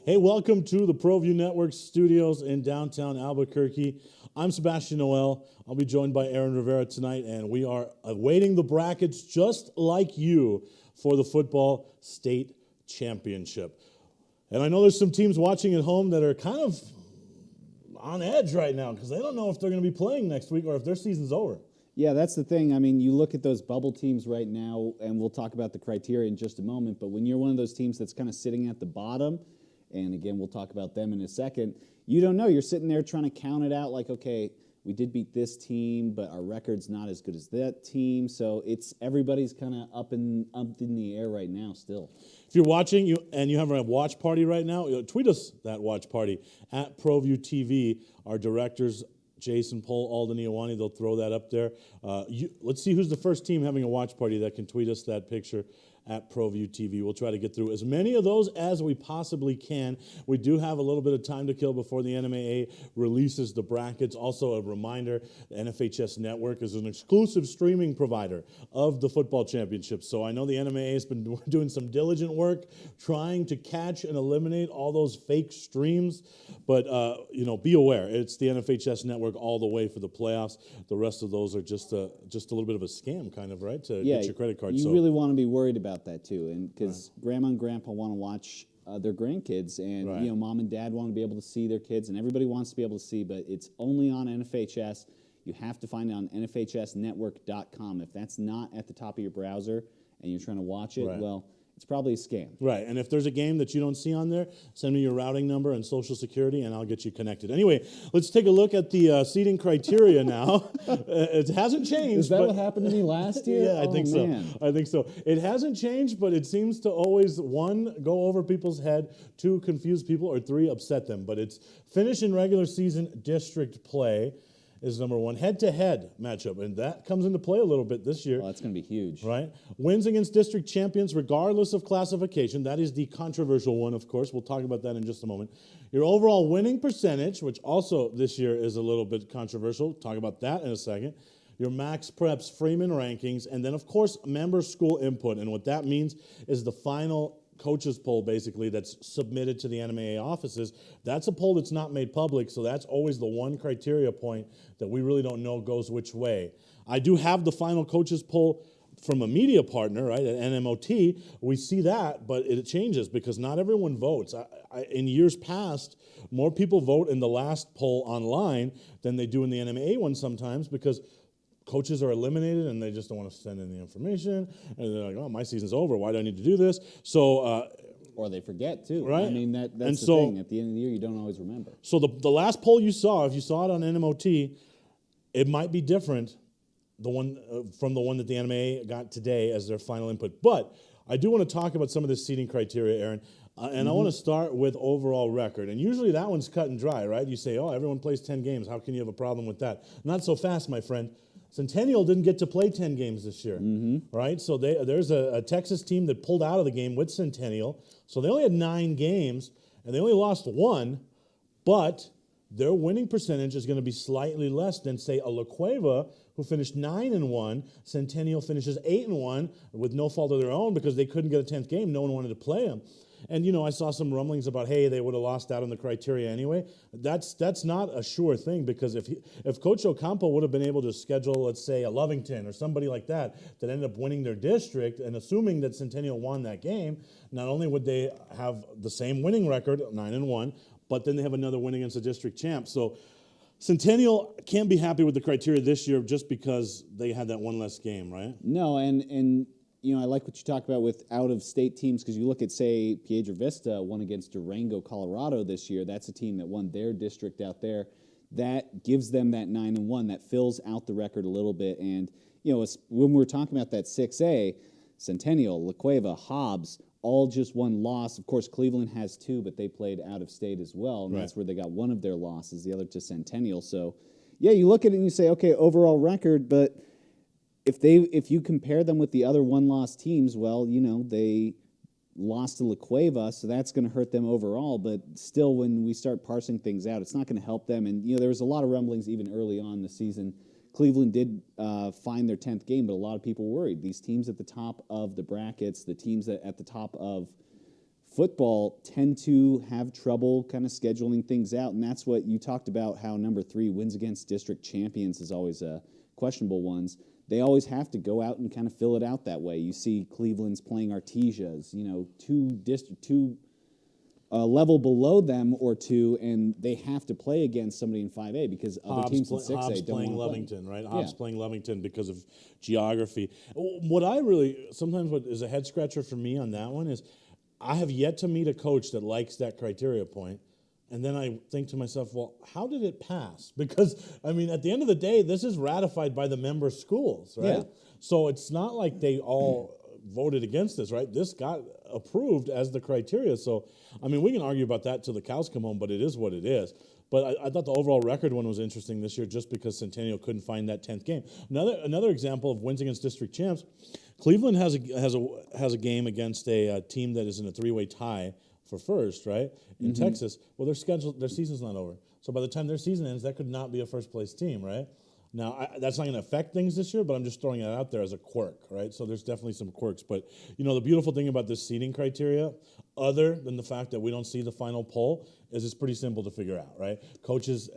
Hey, welcome to the ProView Network studios in downtown Albuquerque. I'm Sebastian Noel. I'll be joined by Aaron Rivera tonight, and we are awaiting the brackets just like you for the football state championship. And I know there's some teams watching at home that are kind of on edge right now because they don't know if they're going to be playing next week or if their season's over. Yeah, that's the thing. I mean, you look at those bubble teams right now, and we'll talk about the criteria in just a moment, but when you're one of those teams that's kind of sitting at the bottom, and again, we'll talk about them in a second, you don't know. You're sitting there trying to count it out like, okay, we did beat this team, but our record's not as good as that team. So everybody's kind of up in the air right now still. If you're watching and you have a watch party right now, tweet us that watch party at ProView TV. Our directors, Jason, Paul, Alden, Iowani, they'll throw that up there. Let's see who's the first team having a watch party that can tweet us that picture at ProView TV. We'll try to get through as many of those as we possibly can. We do have a little bit of time to kill before the NMAA releases the brackets. Also, a reminder, the NFHS Network is an exclusive streaming provider of the football championship. So I know the NMAA has been doing some diligent work trying to catch and eliminate all those fake streams. But, be aware, it's the NFHS Network all the way for the playoffs. The rest of those are just a little bit of a scam, kind of, right, to get your credit card. You really want to be worried about that too, and because grandma and grandpa want to watch their grandkids, and mom and dad want to be able to see their kids, and everybody wants to be able to see, but it's only on NFHS. You have to find it on NFHSnetwork.com. If that's not at the top of your browser and you're trying to watch it, well, it's probably a scam. Right, and if there's a game that you don't see on there, send me your routing number and Social Security, and I'll get you connected. Anyway, let's take a look at the seating criteria now. It hasn't changed. Is that what happened to me last year? Yeah, I think so. It hasn't changed, but it seems to always, 1, go over people's head, 2, confuse people, or 3, upset them. But it's finish in regular season district play is number 1. Head-to-head matchup, and that comes into play a little bit this year. Well, that's going to be huge. Right? Wins against district champions regardless of classification. That is the controversial one, of course. We'll talk about that in just a moment. Your overall winning percentage, which also this year is a little bit controversial. Talk about that in a second. Your Max Preps Freeman rankings, and then, of course, member school input. And what that means is the final coaches poll, basically, that's submitted to the NMAA offices. That's a poll that's not made public, so that's always the one criteria point that we really don't know goes which way. I do have the final coaches poll from a media partner, right, at NMOT. We see that, but it changes because not everyone votes. In years past, more people vote in the last poll online than they do in the NMAA one sometimes because coaches are eliminated and they just don't want to send in the information. And they're like, oh, my season's over. Why do I need to do this? So, or they forget too. Right? I mean, that's the thing. At the end of the year, you don't always remember. So the last poll you saw, if you saw it on NMOT, it might be different from the one that the NMAA got today as their final input. But I do want to talk about some of the seeding criteria, Aaron. And I want to start with overall record. And usually that one's cut and dry, right? You say, oh, everyone plays 10 games. How can you have a problem with that? Not so fast, my friend. Centennial didn't get to play 10 games this year, right? So there's a Texas team that pulled out of the game with Centennial. So they only had 9 games, and they only lost 1, but their winning percentage is going to be slightly less than, say, a La Cueva, who finished 9-1. Centennial finishes 8-1 with no fault of their own because they couldn't get a 10th game. No one wanted to play them. And, I saw some rumblings about, hey, they would have lost out on the criteria anyway. That's not a sure thing because if Coach Ocampo would have been able to schedule, let's say, a Lovington or somebody like that ended up winning their district, and assuming that Centennial won that game, not only would they have the same winning record, 9-1, but then they have another win against the district champ. So Centennial can't be happy with the criteria this year just because they had that one less game, right? No, and I like what you talk about with out-of-state teams because you look at, say, Piedra Vista won against Durango, Colorado this year. That's a team that won their district out there. That gives them that 9-1. That fills out the record a little bit. And, when we're talking about that 6A, Centennial, La Cueva, Hobbs, all just one loss. Of course, Cleveland has 2, but they played out-of-state as well, and that's where they got one of their losses, the other to Centennial. So, yeah, you look at it and you say, okay, overall record, but if you compare them with the other one-loss teams, well, they lost to La Cueva, so that's going to hurt them overall. But still, when we start parsing things out, it's not going to help them. And there was a lot of rumblings even early on in the season. Cleveland did find their 10th game, but a lot of people worried. These teams at the top of the brackets, the teams at the top of football tend to have trouble kind of scheduling things out, and that's what you talked about, how number 3 wins against district champions is always questionable ones. They always have to go out and kind of fill it out that way. You see Cleveland's playing Artesia's, two level below them or two, and they have to play against somebody in 5A because other teams in 6A Hobbs don't playing want to Lovington, play. right? Hobbs playing Lovington because of geography. What is a head scratcher for me on that one is I have yet to meet a coach that likes that criteria point. And then I think to myself, well, how did it pass? Because, at the end of the day, this is ratified by the member schools, right? Yeah. So it's not like they all voted against this, right? This got approved as the criteria. So, we can argue about that till the cows come home, but it is what it is. But I thought the overall record one was interesting this year just because Centennial couldn't find that 10th game. Another example of wins against district champs, Cleveland has a game against a team that is in a 3-way tie for first, right, in Texas. Well, their season's not over. So by the time their season ends, that could not be a first-place team, right? Now, that's not going to affect things this year, but I'm just throwing it out there as a quirk, right? So there's definitely some quirks. But, the beautiful thing about this seeding criteria, other than the fact that we don't see the final poll, is it's pretty simple to figure out, right? Coaches,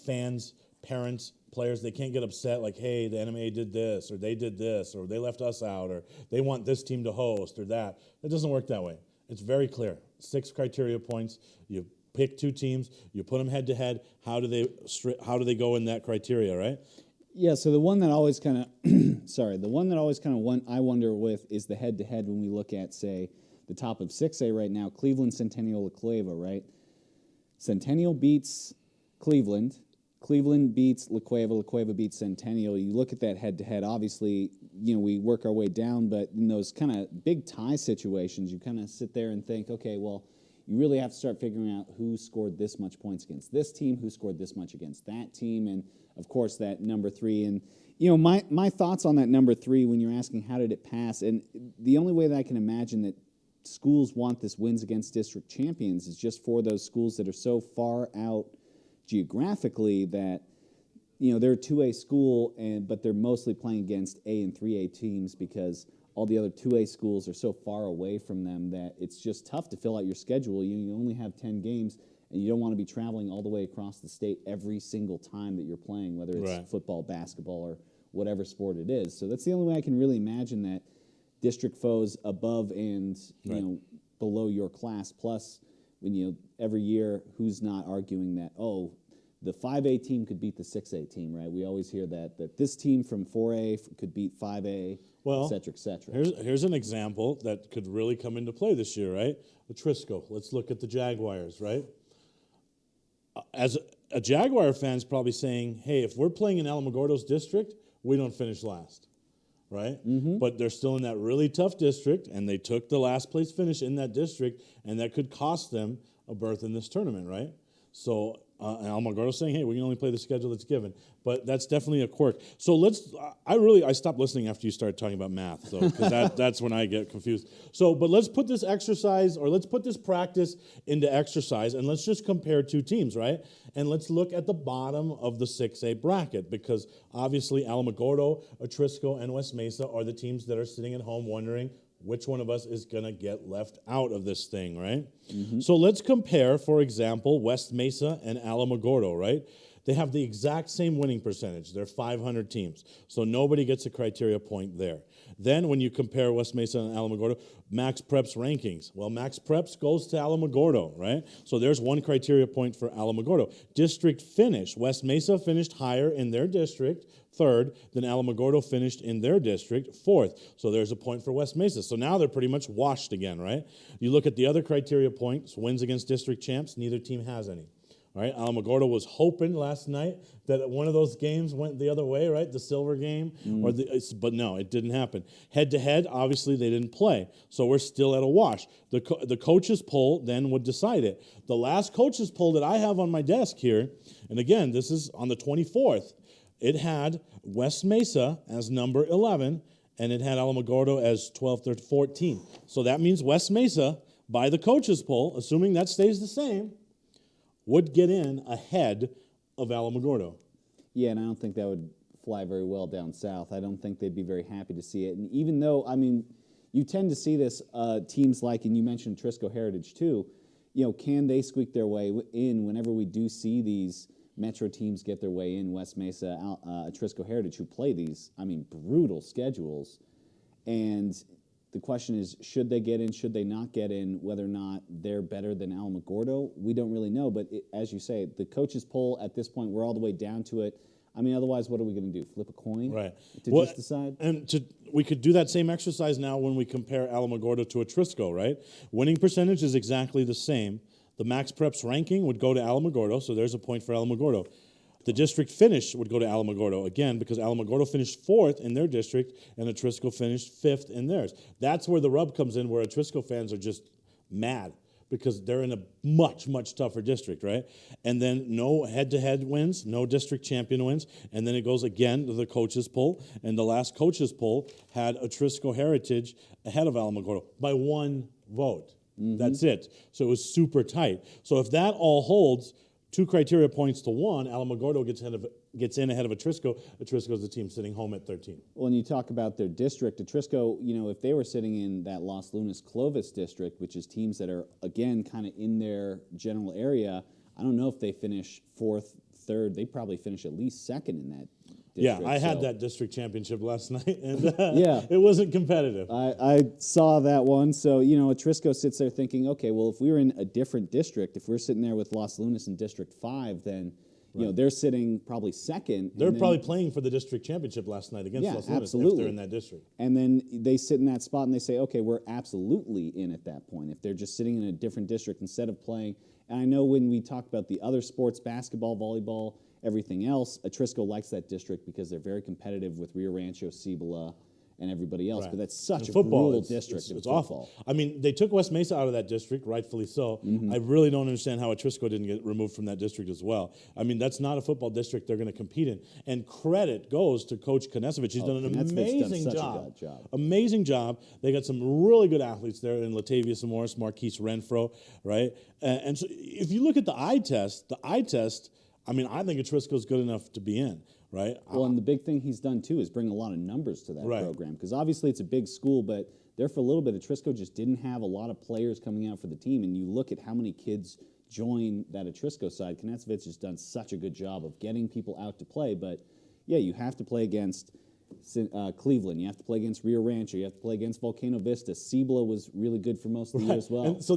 fans, parents, players, they can't get upset like, hey, the NMA did this, or they did this, or they left us out, or they want this team to host, or that. It doesn't work that way. It's very clear. 6 criteria points. You pick 2 teams. You put them head to head. How do they go in that criteria, right? Yeah. So the one that always kind of I wonder with is the head to head when we look at, say, the top of 6A right now, Cleveland, Centennial, La Cueva, right? Centennial beats Cleveland. Cleveland beats La Cueva beats Centennial. You look at that head to head. Obviously, we work our way down, but in those kind of big tie situations, you kind of sit there and think, okay, well, you really have to start figuring out who scored this much points against this team, who scored this much against that team, and of course that number 3. And my thoughts on that number 3 when you're asking how did it pass, and the only way that I can imagine that schools want this wins against district champions is just for those schools that are so far out geographically that they're a 2A school, but they're mostly playing against A and 3A teams because all the other 2A schools are so far away from them that it's just tough to fill out your schedule. You only have 10 games, and you don't want to be traveling all the way across the state every single time that you're playing, whether it's football, basketball, or whatever sport it is. So that's the only way I can really imagine that district foes above and below your class, plus when every year who's not arguing that, oh, the 5A team could beat the 6A team, right? We always hear that this team from 4A could beat 5A, et cetera, et cetera. Here's an example that could really come into play this year, right? The Trisco. Let's look at the Jaguars, right? As a Jaguar fan's probably saying, hey, if we're playing in Alamogordo's district, we don't finish last, right? But they're still in that really tough district, and they took the last place finish in that district, and that could cost them a berth in this tournament, right? So Alamogordo's saying, hey, we can only play the schedule that's given. But that's definitely a quirk. So I stopped listening after you started talking about math, so because that's when I get confused. So, but let's put this exercise, or let's put this practice into exercise, and let's just compare 2 teams, right? And let's look at the bottom of the 6A bracket, because obviously Alamogordo, Atrisco, and West Mesa are the teams that are sitting at home wondering, which one of us is going to get left out of this thing, right? So let's compare, for example, West Mesa and Alamogordo, right? They have the exact same winning percentage. They're 500 teams. So nobody gets a criteria point there. Then when you compare West Mesa and Alamogordo, Max Preps rankings. Well, Max Preps goes to Alamogordo, right? So there's one criteria point for Alamogordo. District finish. West Mesa finished higher in their district, 3rd, than Alamogordo finished in their district, 4th. So there's a point for West Mesa. So now they're pretty much washed again, right? You look at the other criteria points, wins against district champs, neither team has any. Right? Alamogordo was hoping last night that one of those games went the other way, right? The silver game, but no, it didn't happen. Head to head, obviously they didn't play, so we're still at a wash. The coaches poll then would decide it. The last coaches poll that I have on my desk here, and again, this is on the 24th. It had West Mesa as number 11, and it had Alamogordo as 12th or 14th. So that means West Mesa, by the coaches poll, assuming that stays the same, would get in ahead of Alamogordo. Yeah, and I don't think that would fly very well down south. I don't think they'd be very happy to see it. And even though, you tend to see this teams like, and you mentioned Trisco Heritage too. Can they squeak their way in whenever we do see these Metro teams get their way in? West Mesa, Trisco Heritage, who play these, brutal schedules, and the question is, should they get in? Should they not get in? Whether or not they're better than Alamogordo, we don't really know. But as you say, the coaches poll at this point, we're all the way down to it. Otherwise, what are we going to do? Flip a coin, right? To just decide. And we could do that same exercise now when we compare Alamogordo to Trisco, right? Winning percentage is exactly the same. The max preps ranking would go to Alamogordo, so there's a point for Alamogordo. The district finish would go to Alamogordo, again, because Alamogordo finished 4th in their district and Trisco finished 5th in theirs. That's where the rub comes in, where Trisco fans are just mad because they're in a much, much tougher district, right? And then no head-to-head wins, no district champion wins, and then it goes again to the coaches poll, and the last coaches poll had Trisco Heritage ahead of Alamogordo by 1 vote. That's it. So it was super tight. So if that all holds, 2 criteria points to 1, Alamogordo gets in ahead of Trisco. Trisco's the team sitting home at 13. When you talk about their district, Trisco, if they were sitting in that Los Lunas Clovis district, which is teams that are, again, kind of in their general area, I don't know if they finish 4th, 3rd. They probably finish at least 2nd in that district. Yeah, I had that district championship last night, and yeah, it wasn't competitive. I saw that one. So, Trisco sits there thinking, okay, well, if we were in a different district, if we're sitting there with Los Lunas in District 5, then they're sitting probably 2nd. They're probably playing for the district championship last night against Los Lunas if they're in that district. And then they sit in that spot and they say, okay, we're absolutely in at that point. If they're just sitting in a different district instead of playing. And I know when we talk about the other sports, basketball, volleyball, everything else, Trisco likes that district because they're very competitive with Rio Rancho, Cibola, and everybody else. Right. But that's such a brutal district. It's awful. They took West Mesa out of that district, rightfully so. I really don't understand how Trisco didn't get removed from that district as well. That's not a football district they're going to compete in. And credit goes to Coach Konesevich. He's done an amazing job. Amazing job. They got some really good athletes there in Latavius Morris, Marquise Renfro, right? And so if you look at the eye test, I think Trisco's good enough to be in. Right. Well, and the big thing he's done, too, is bring a lot of numbers to that program. Because obviously it's a big school, but there for a little bit, Trisco just didn't have a lot of players coming out for the team. And you look at how many kids join that Trisco side. Konesevich has done such a good job of getting people out to play. But, yeah, you have to play against Cleveland. You have to play against Rio Rancho. You have to play against Volcano Vista. Cibola was really good for most of the year as well. And so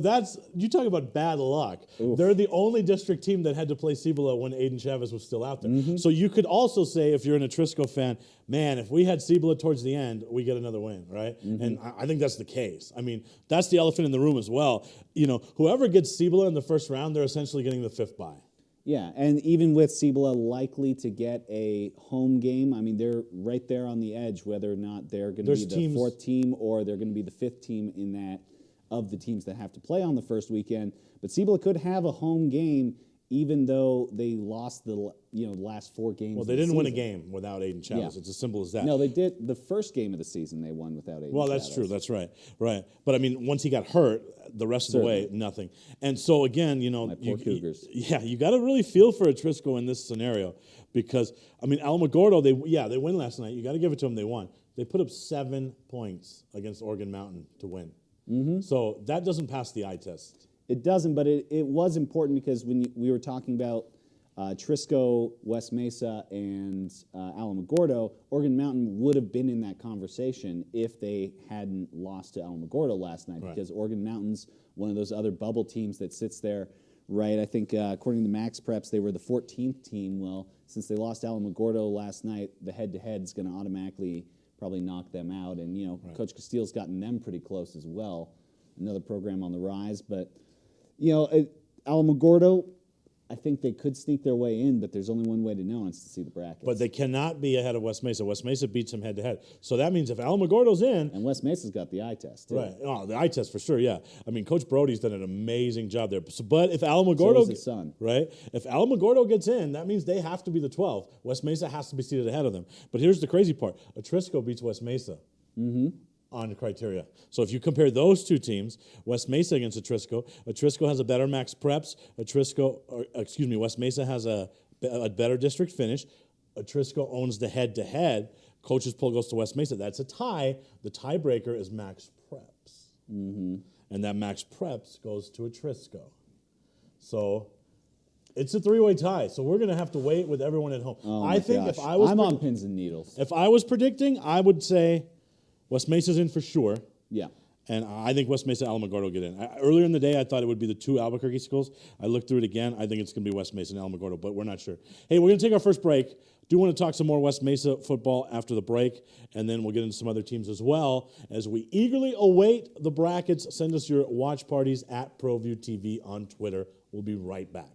you talk about bad luck. Oof. They're the only district team that had to play Cibola when Aiden Chavez was still out there. So you could also say, if you're an Trisco fan, man, if we had Cibola towards the end, we get another win, right? And I think that's the case. That's the elephant in the room as well. Whoever gets Cibola in the first round, they're essentially getting the 5th bye. Yeah, and even with Cibola likely to get a home game, they're right there on the edge, whether or not they're going to be the 4th team or they're going to be the 5th team in that of the teams that have to play on the first weekend. But Cibola could have a home game even though they lost the last 4 games. Well, they didn't win a game without Aiden Chavez. Yeah. It's as simple as that. No, they did. The first game of the season they won without Aiden Chavez. That's true. That's right. Right. But once he got hurt, the rest of the way, nothing. And so again, my poor Cougars. You got to really feel for Trisco in this scenario because Alamogordo, they win last night. You got to give it to them. They won. They put up 7 points against Oregon Mountain to win. So that doesn't pass the eye test. It doesn't, but it was important because when we were talking about Trisco, West Mesa, and Alamogordo, Oregon Mountain would have been in that conversation if they hadn't lost to Alamogordo last night because Oregon Mountain's one of those other bubble teams that sits there, right? I think according to Max Preps, they were the 14th team. Well, since they lost Alamogordo last night, the head-to-head is going to automatically probably knock them out. And, Coach Castile's gotten them pretty close as well. Another program on the rise, but... Alamogordo, I think they could sneak their way in, but there's only one way to know, and it's to see the brackets. But they cannot be ahead of West Mesa. West Mesa beats them head-to-head. So that means if Alamogordo's in... And West Mesa's got the eye test, too. Right. Oh, the eye test for sure, yeah. Coach Brody's done an amazing job there. But if Alamogordo... So is his son. Right? If Alamogordo gets in, that means they have to be the 12th. West Mesa has to be seated ahead of them. But here's the crazy part. Trisco beats West Mesa. On the criteria. So if you compare those 2 teams, West Mesa against Trisco has a better max preps. West Mesa has a better district finish. Trisco owns the head-to-head, Coaches poll goes to West Mesa. That's a tie. The tiebreaker is Max Preps. And that Max Preps goes to Atrisco. So it's a three-way tie. So we're going to have to wait with everyone at home. Oh I think gosh. if I was I'm on pins and needles. if I was predicting, I would say West Mesa's in for sure. Yeah. And I think West Mesa, Alamogordo will get in. Earlier in the day, I thought it would be the two Albuquerque schools. I looked through it again. I think it's going to be West Mesa and Alamogordo, but we're not sure. Hey, we're going to take our first break. Do want to talk some more West Mesa football after the break, and then we'll get into some other teams as well as we eagerly await the brackets. Send us your watch parties at ProView TV on Twitter. We'll be right back.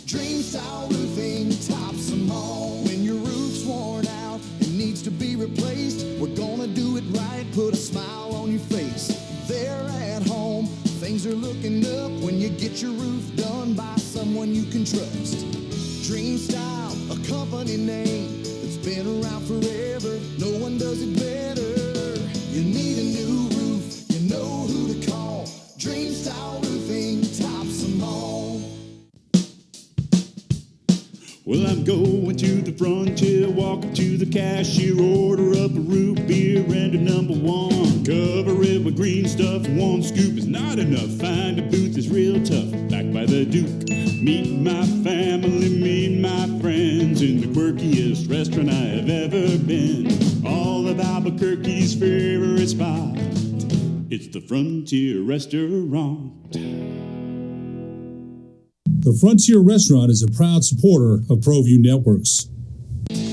Dream style roofing tops them all. When your roof's worn out and needs to be replaced, we're gonna do it right, put a smile on your face. There at home, things are looking up when you get your roof done by someone you can trust. Dream Style, a company name that's been around forever. No one does it better. You need a new roof, you know who to call. Dream Style Roofing tops them all. Well, I'm going to the frontier, walk up to the cashier, order up a root beer and a number one. Cover it with green stuff, one scoop is not enough. Find a booth is real tough, back by the Duke. Meet my family, meet my friends in the quirkiest restaurant I have ever been. All of Albuquerque's favorite spot, it's the Frontier Restaurant. The Frontier Restaurant is a proud supporter of ProView Networks.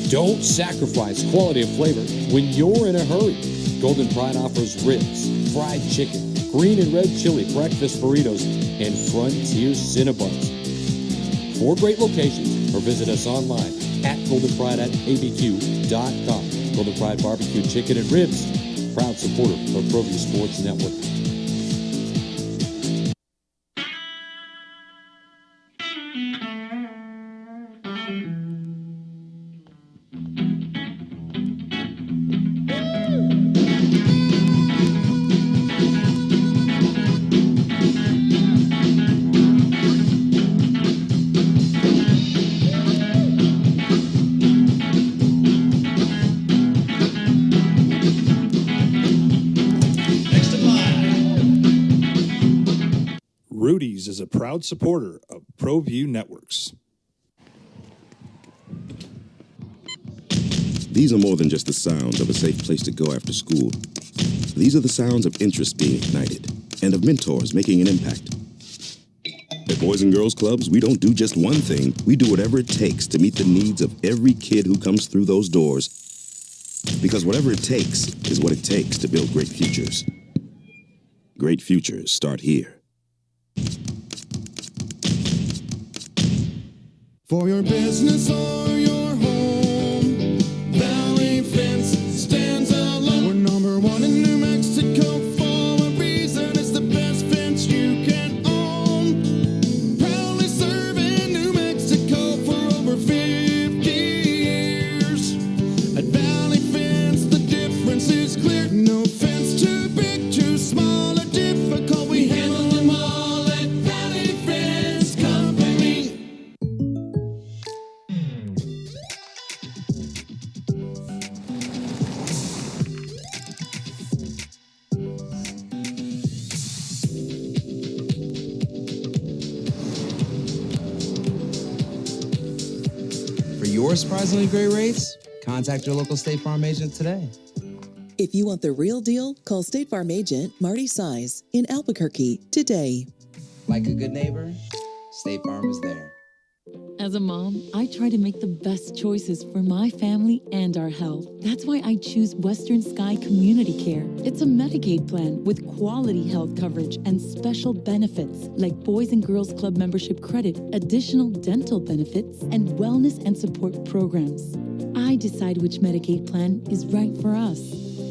Don't sacrifice quality of flavor when you're in a hurry. Golden Pride offers ribs, fried chicken, green and red chili breakfast burritos, and Frontier Cinnabons. 4 great locations, or visit us online at goldenpride@abq.com. Golden Pride Barbecue Chicken and Ribs, proud supporter of ProView Sports Network. Rudy's is a proud supporter of ProView Networks. These are more than just the sounds of a safe place to go after school. These are the sounds of interest being ignited and of mentors making an impact. At Boys and Girls Clubs, we don't do just one thing. We do whatever it takes to meet the needs of every kid who comes through those doors. Because whatever it takes is what it takes to build great futures. Great futures start here. For your business or your home, Valley Fence stands alone. We're number 1 in New Mexico for a reason. It's the best fence you can own. Proudly serving New Mexico for over 50 years. At Valley Fence, the difference is clear. No fence too big, too small, or difficult. We handle them all at Valley Fence Company. For your surprisingly great rates, contact your local State Farm agent today. If you want the real deal, call State Farm agent Marty Size in Albuquerque today. Like a good neighbor, State Farm is there. As a mom, I try to make the best choices for my family and our health. That's why I choose Western Sky Community Care. It's a Medicaid plan with quality health coverage and special benefits like Boys and Girls Club membership credit, additional dental benefits, and wellness and support programs. I decide which Medicaid plan is right for us.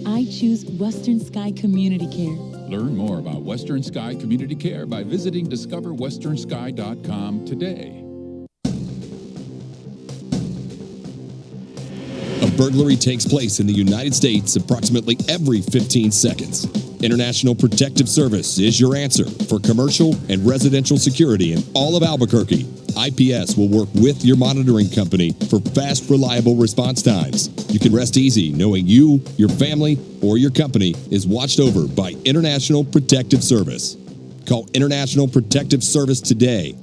I choose Western Sky Community Care. Learn more about Western Sky Community Care by visiting discoverwesternsky.com today. A burglary takes place in the United States approximately every 15 seconds. International Protective Service is your answer for commercial and residential security in all of Albuquerque. IPS will work with your monitoring company for fast, reliable response times. You can rest easy knowing you, your family, or your company is watched over by International Protective Service. Call International Protective Service today.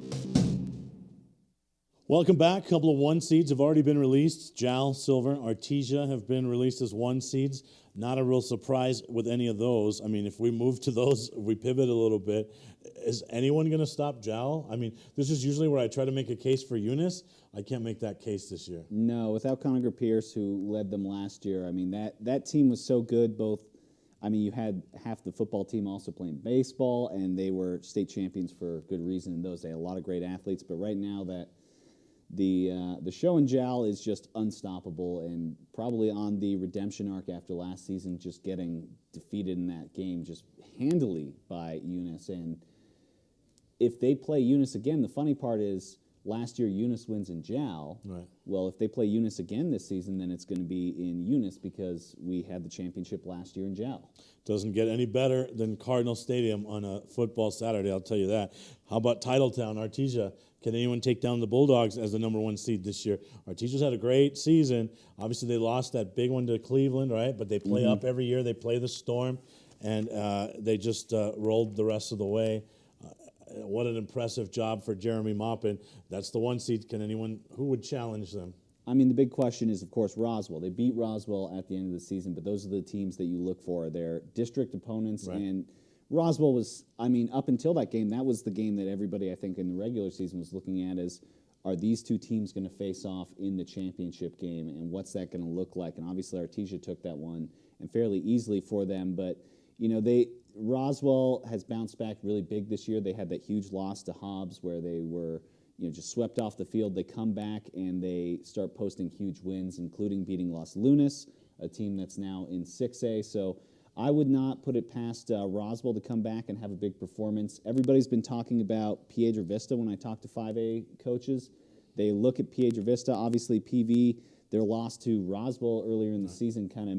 Welcome back. A couple of 1 seeds have already been released. JAL, Silver, Artesia have been released as 1 seeds. Not a real surprise with any of those. I mean, if we move to those, if we pivot a little bit, is anyone going to stop JAL? I mean, this is usually where I try to make a case for Eunice. I can't make that case this year. No, without Conager Pierce, who led them last year. I mean, that team was so good. I mean, you had half the football team also playing baseball, and they were state champions for good reason in those. They had a lot of great athletes, but right now the show in JAL is just unstoppable and probably on the redemption arc after last season, just getting defeated in that game just handily by Eunice. And if they play Eunice again, the funny part is last year Eunice wins in JAL. Right. Well, if they play Eunice again this season, then it's going to be in Eunice because we had the championship last year in JAL. Doesn't get any better than Cardinal Stadium on a football Saturday, I'll tell you that. How about Titletown, Artesia? Can anyone take down the Bulldogs as the number 1 seed this year? Artesia's had a great season. Obviously, they lost that big one to Cleveland, right? But they play up every year. They play the Storm, and they just rolled the rest of the way. What an impressive job for Jeremy Maupin. That's the 1 seed. Who would challenge them? I mean, the big question is, of course, Roswell. They beat Roswell at the end of the season, but those are the teams that you look for. They're district opponents, Right. and Roswell was, I mean, up until that game, that was the game that everybody, I think, in the regular season was looking at as, are these two teams going to face off in the championship game, and what's that going to look like? And obviously, Artesia took that one, and fairly easily for them, but, you know, Roswell has bounced back really big this year. They had that huge loss to Hobbs where they were, you know, just swept off the field. They come back and they start posting huge wins, including beating Los Lunas, a team that's now in 6A. So I would not put it past Roswell to come back and have a big performance. Everybody's been talking about Piedra Vista when I talk to 5A coaches. They look at Piedra Vista. Obviously, PV, their loss to Roswell earlier in the season kind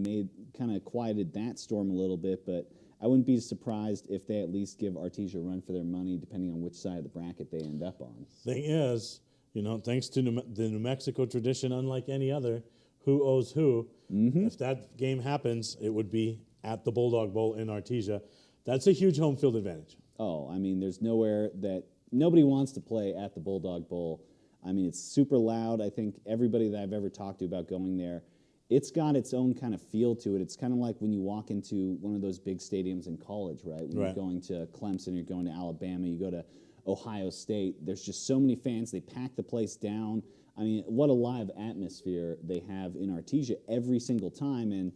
of quieted that storm a little bit, but I wouldn't be surprised if they at least give Artesia a run for their money, depending on which side of the bracket they end up on. Thing is, you know, thanks to the New Mexico tradition, unlike any other, who owes who. Mm-hmm. If that game happens, it would be at the Bulldog Bowl in Artesia. That's a huge home field advantage. Oh, I mean, there's nowhere that nobody wants to play at the Bulldog Bowl. I mean, it's super loud. I think everybody that I've ever talked to about going there, it's got its own kind of feel to it. It's kind of like when you walk into one of those big stadiums in college, right? When you're going to Clemson, you're going to Alabama, you go to Ohio State. There's just so many fans. They pack the place down. I mean, what a live atmosphere they have in Artesia every single time. And,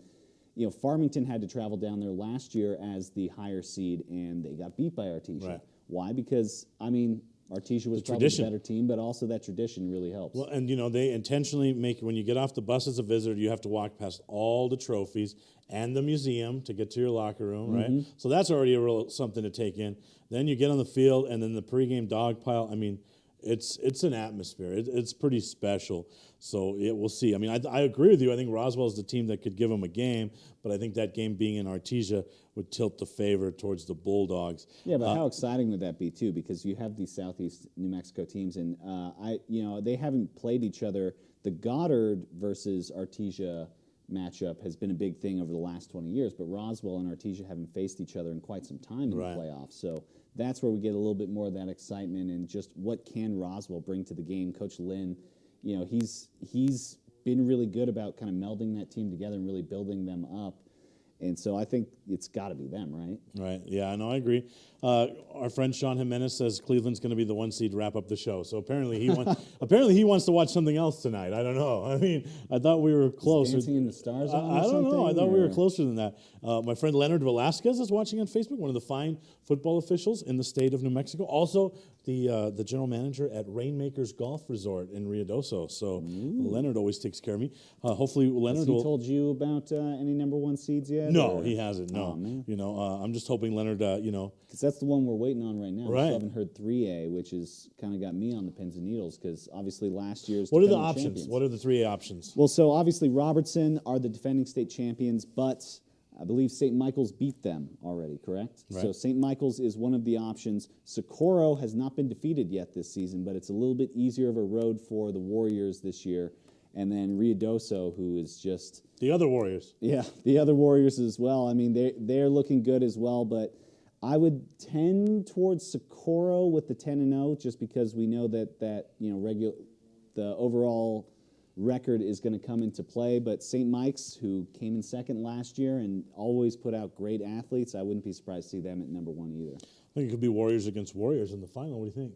you know, Farmington had to travel down there last year as the higher seed, and they got beat by Artesia. Right. Why? Because, I mean, Artesia was probably the better team, but also that tradition really helps. Well, and, you know, they intentionally make, when you get off the bus as a visitor, you have to walk past all the trophies and the museum to get to your locker room, right? So that's already a real something to take in. Then you get on the field, and then the pregame dog pile. I mean, it's an atmosphere. It's pretty special. So we'll see. I mean, I agree with you. I think Roswell's the team that could give them a game, but I think that game being in Artesia would tilt the favor towards the Bulldogs. Yeah, but how exciting would that be too? Because you have these Southeast New Mexico teams, and they haven't played each other. The Goddard versus Artesia matchup has been a big thing over the last 20 years, but Roswell and Artesia haven't faced each other in quite some time in the playoffs. So that's where we get a little bit more of that excitement and just what can Roswell bring to the game. Coach Lynn, you know, he's been really good about kind of melding that team together and really building them up. And so I think it's got to be them, right? Right. Yeah, no, I agree. Our friend Sean Jimenez says Cleveland's going to be the 1 seed to wrap up the show. So apparently he wants to watch something else tonight. I don't know. I mean, I thought we were closer. Dancing in the Stars. I don't know. I thought we were closer than that. My friend Leonard Velasquez is watching on Facebook. One of the fine football officials in the state of New Mexico. Also, the general manager at Rainmakers Golf Resort in Ruidoso. So Leonard always takes care of me. Hopefully, Leonard Has he told you about any number 1 seeds yet? No, or? he hasn't. No, you know, I'm just hoping Leonard, because that's the one we're waiting on right now. Right. We still haven't heard 3A, which has kind of got me on the pins and needles because obviously last year's. What are the defending options? champions. What are the 3A options? Well, so obviously Robertson are the defending state champions, but I believe St. Michael's beat them already, correct? Right. So St. Michael's is one of the options. Socorro has not been defeated yet this season, but it's a little bit easier of a road for the Warriors this year. And then Ruidoso, who is just... The other Warriors. Yeah, the other Warriors as well. I mean, they're looking good as well, but I would tend towards Socorro with the 10-0 just because we know that the overall record is going to come into play. But St. Mike's, who came in second last year and always put out great athletes, I wouldn't be surprised to see them at number 1 either. I think it could be Warriors against Warriors in the final. What do you think?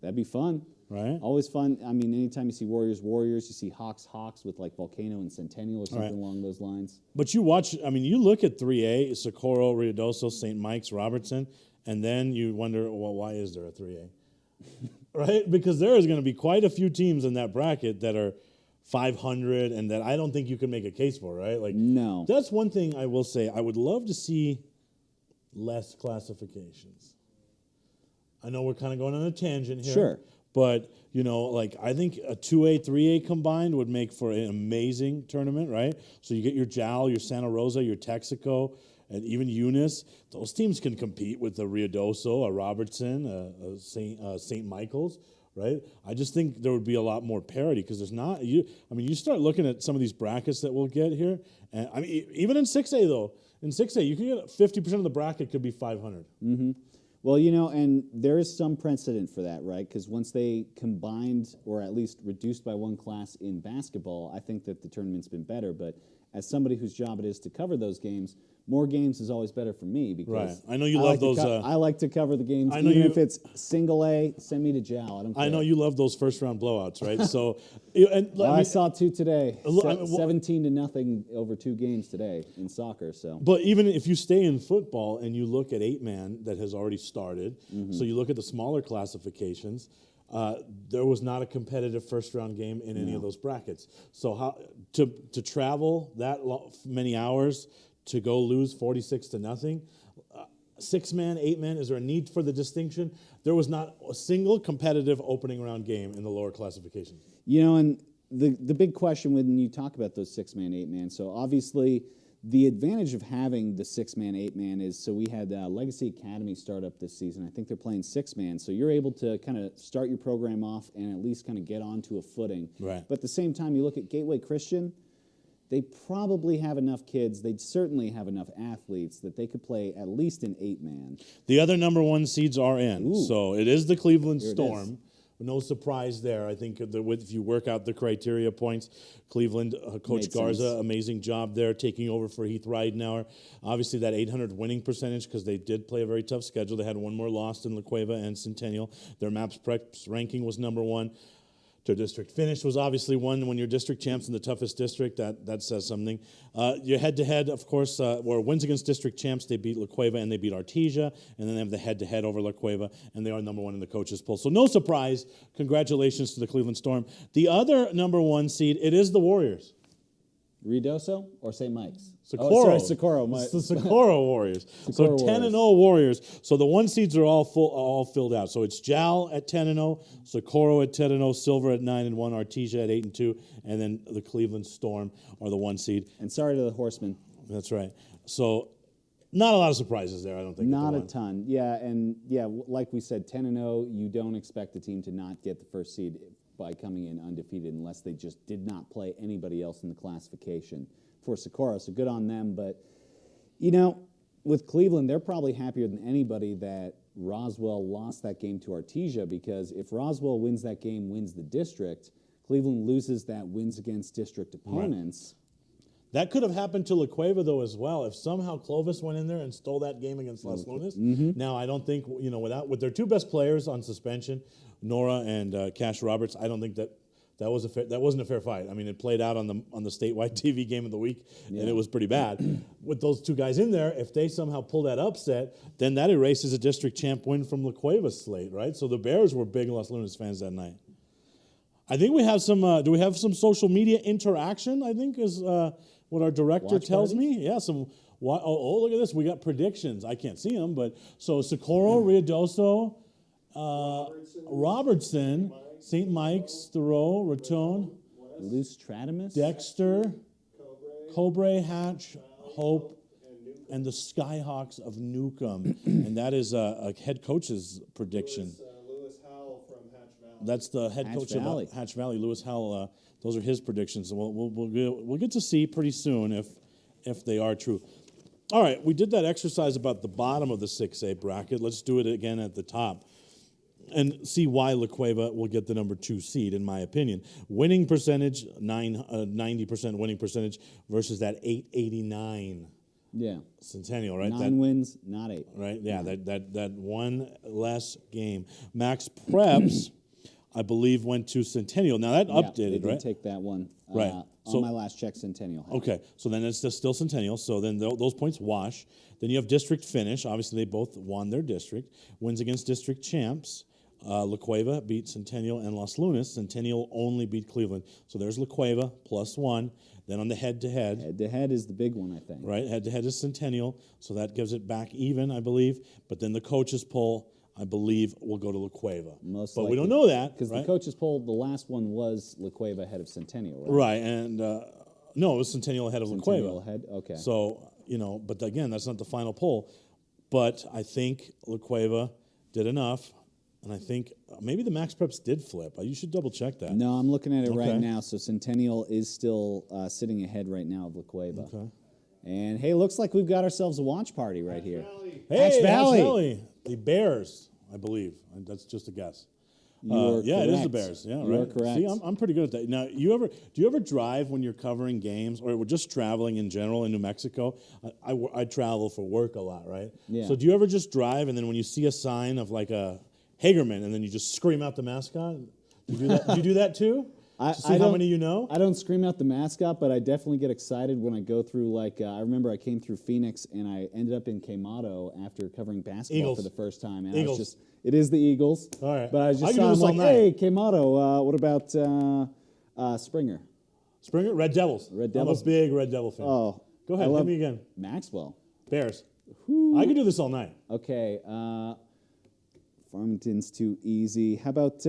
That'd be fun. Right. Always fun. I mean, anytime you see Warriors, you see Hawks with like Volcano and Centennial or something along those lines. But you watch, I mean, you look at 3A, Socorro, Ruidoso, St. Mike's, Robertson, and then you wonder, well, why is there a 3A? Right? Because there is going to be quite a few teams in that bracket that are 500 and that I don't think you can make a case for, right? Like, no. That's one thing I will say. I would love to see less classifications. I know we're kind of going on a tangent here. Sure. But, like I think a 2A, 3A combined would make for an amazing tournament, right? So you get your JAL, your Santa Rosa, your Texaco, and even Eunice. Those teams can compete with a Ruidoso, a Robertson, a St. Michael's, right? I just think there would be a lot more parity because there's not. You start looking at some of these brackets that we'll get here, and I mean, even in 6A though, in 6A you can get 50% of the bracket could be 500. Mm-hmm. Well, and there is some precedent for that, right? Because once they combined or at least reduced by one class in basketball, I think that the tournament's been better. But as somebody whose job it is to cover those games, more games is always better for me because right. I know you love those. I like to cover the games, I know even if it's single A. Send me to JAL. I don't care. I know you love those first round blowouts, right? So, I saw two today. 17-0 over 2 games today in soccer. So, but even if you stay in football and you look at 8-man that has already started, so you look at the smaller classifications. There was not a competitive first round game in any of those brackets. So how to travel that many hours to go lose 46-0, 6-man, 8-man, is there a need for the distinction? There was not a single competitive opening round game in the lower classifications. And the big question when you talk about those 6-man, 8-man, so obviously the advantage of having the 6-man, 8-man is, so we had Legacy Academy start up this season. I think they're playing 6-man, so you're able to kind of start your program off and at least kind of get onto a footing. Right. But at the same time, you look at Gateway Christian, they probably have enough kids, they'd certainly have enough athletes that they could play at least an 8-man. The other number 1 seeds are in, so it is the Cleveland Here Storm. No surprise there. I think if you work out the criteria points, Cleveland, Coach Garza, amazing job there, taking over for Heath Ridenauer. Obviously, that 800 winning percentage, because they did play a very tough schedule. They had one more loss in La Cueva and Centennial. Their MAPS Preps ranking was number 1. Their district finish was obviously one. When you're district champs in the toughest district, that says something. Your head-to-head, of course, or wins against district champs, they beat La Cueva and they beat Artesia, and then they have the head-to-head over La Cueva, and they are number 1 in the coaches' poll. So no surprise. Congratulations to the Cleveland Storm. The other number 1 seed, it is the Warriors. Ruidoso or St. Mike's? Socorro. Oh, sorry, Socorro. It's the Socorro Warriors. Socorro so 10-0 Warriors. So the 1 seeds are all filled out. So it's JAL at 10-0, Socorro at 10-0, Silver at 9-1, Artesia at 8-2, and then the Cleveland Storm are the 1 seed. And sorry to the Horsemen. That's right. So not a lot of surprises there, I don't think. Not a ton. Yeah, and like we said, 10-0, you don't expect the team to not get the first seed by coming in undefeated unless they just did not play anybody else in the classification for Socorro. So good on them. But, with Cleveland, they're probably happier than anybody that Roswell lost that game to Artesia, because if Roswell wins that game, wins the district, Cleveland loses that wins against district opponents. Right. That could have happened to La Cueva, though, as well. If somehow Clovis went in there and stole that game against Las Lunas. Now, I don't think, with their 2 best players on suspension, Nora and Cash Roberts, I don't think that wasn't a fair fight. I mean, it played out on the statewide TV game of the week, and it was pretty bad. With those 2 guys in there, if they somehow pull that upset, then that erases a district champ win from La Cueva's slate, right? So the Bears were big Las Lunas fans that night. I think we have some. Do we have some social media interaction? I think is what our director tells me. Yeah, some. Oh, look at this. We got predictions. I can't see them, but so Socorro, Ruidoso, Robertson, St. Mike's, Thoreau, Raton, Luce Tradamus, Dexter, Cobre, Hatch, Hope, and the Skyhawks of Newcomb. And that is a head coach's prediction. Lewis Howell from Hatch Valley. That's the head coach of Hatch Valley, Lewis Howell. Those are his predictions. We'll get to see pretty soon if they are true. All right, we did that exercise about the bottom of the 6A bracket. Let's do it again at the top and see why La Cueva will get the number 2 seed, in my opinion. Winning percentage, 90% winning percentage versus that 889. Yeah. Centennial, right? 9 wins, not 8. Right, yeah, that one less game. Max Preps, I believe, went to Centennial. Now, that updated, they did right? Take that one. Right. On my last check, Centennial had. Okay, so then it's still Centennial, so then those points wash. Then you have district finish. Obviously, they both won their district. Wins against district champs. La Cueva beat Centennial and Los Lunas. Centennial only beat Cleveland. So there's La Cueva, +1. Then on the head-to-head. Head-to-head is the big one, I think. Right, head-to-head is Centennial, so that gives it back even, I believe. But then the coaches poll, I believe, will go to La Cueva. Most but likely. we don't know that. Because right? the coaches poll, the last one was La Cueva ahead of Centennial, right? Right, and no, it was Centennial ahead of La Cueva. Centennial ahead, okay. So, but again, that's not the final poll. But I think La Cueva did enough, and I think maybe the Max Preps did flip. You should double check that. No, I'm looking at it right now. So Centennial is still sitting ahead right now of La Cueva. Okay. And hey, looks like we've got ourselves a watch party right here. Hey, Hatch Valley. Hatch Valley. The Bears, I believe. That's just a guess. Yeah, it is the Bears. Yeah, you right. are correct. See, I'm pretty good at that. Now, do you ever drive when you're covering games, or just traveling in general in New Mexico? I travel for work a lot, right? Yeah. So do you ever just drive, and then when you see a sign of like a Hagerman, and then you just scream out the mascot? Do you do that? Do you do that too? To see how many you know? I don't scream out the mascot, but I definitely get excited when I go through, I remember I came through Phoenix and I ended up in Quemado after covering basketball Eagles. for the first time. And Eagles. I was it is the Eagles. All right. But I was just can do this all night. hey, Quemado, what about Springer? Springer? Red Devils. Red Devils. I'm a big Red Devil fan. Oh. Go ahead, hit me again. Maxwell. Bears. I could do this all night. Okay. Farmington's too easy. How about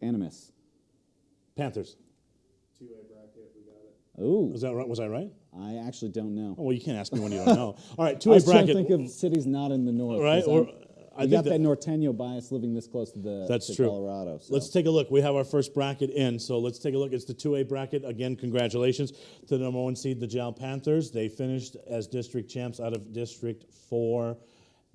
Animus? Panthers. 2A bracket, we got it. Oh. Was that right? Was I right? I actually don't know. Oh, well, you can't ask me when you don't know. All right, 2A I was bracket. trying to think of cities not in the north. Right, I got that Norteño bias living this close to true. Colorado. So. Let's take a look. We have our first bracket in, so let's take a look. It's the 2A bracket. Again, congratulations to the number 1 seed, the Jal Panthers. They finished as district champs out of District 4.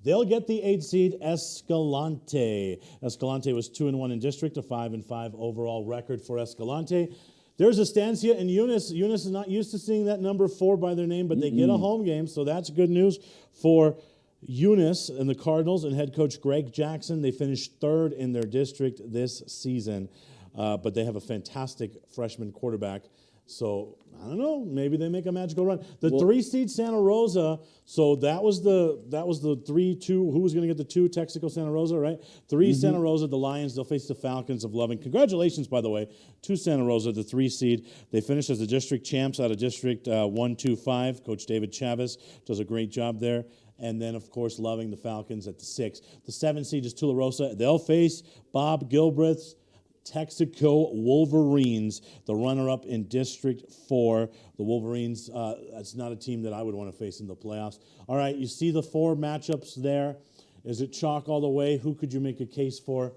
They'll get the 8 seed, Escalante. Escalante was 2-1 in district, a 5-5 overall record for Escalante. There's Estancia and Eunice. Eunice is not used to seeing that number 4 by their name, but they get a home game, so that's good news for Eunice and the Cardinals and head coach Greg Jackson. They finished 3rd in their district this season, but they have a fantastic freshman quarterback. So, I don't know, maybe they make a magical run. The 3 seed Santa Rosa, so that was the 3-2. Who was going to get the 2? Texaco Santa Rosa, right? 3 Santa Rosa, the Lions, they'll face the Falcons of Loving. Congratulations, by the way, to Santa Rosa, the 3 seed. They finished as the district champs out of District 1-2-5. Coach David Chavez does a great job there. And then, of course, Loving the Falcons at the 6. The 7 seed is Tularosa. They'll face Bob Gilbreth's Texaco Wolverines, the runner-up in District 4. The Wolverines, that's not a team that I would want to face in the playoffs. All right, you see the 4 matchups there. Is it chalk all the way? Who could you make a case for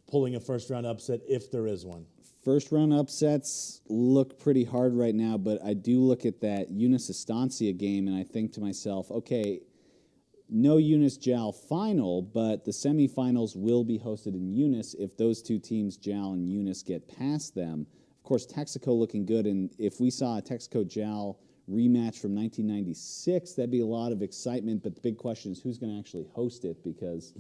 pulling a first-round upset if there is one? First-round upsets look pretty hard right now, but I do look at that Eunice Estancia game, and I think to myself, okay, no Eunice Jal final, but the semifinals will be hosted in Eunice if those 2 teams, Jal and Eunice, get past them. Of course, Texaco looking good, and if we saw a Texaco Jal rematch from 1996, that'd be a lot of excitement, but the big question is who's going to actually host it because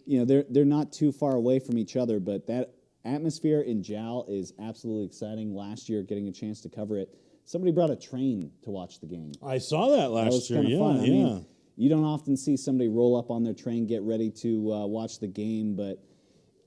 they're not too far away from each other, but that atmosphere in Jal is absolutely exciting. Last year, getting a chance to cover it, somebody brought a train to watch the game. I saw that last year, fun. I mean, you don't often see somebody roll up on their train, get ready to watch the game, but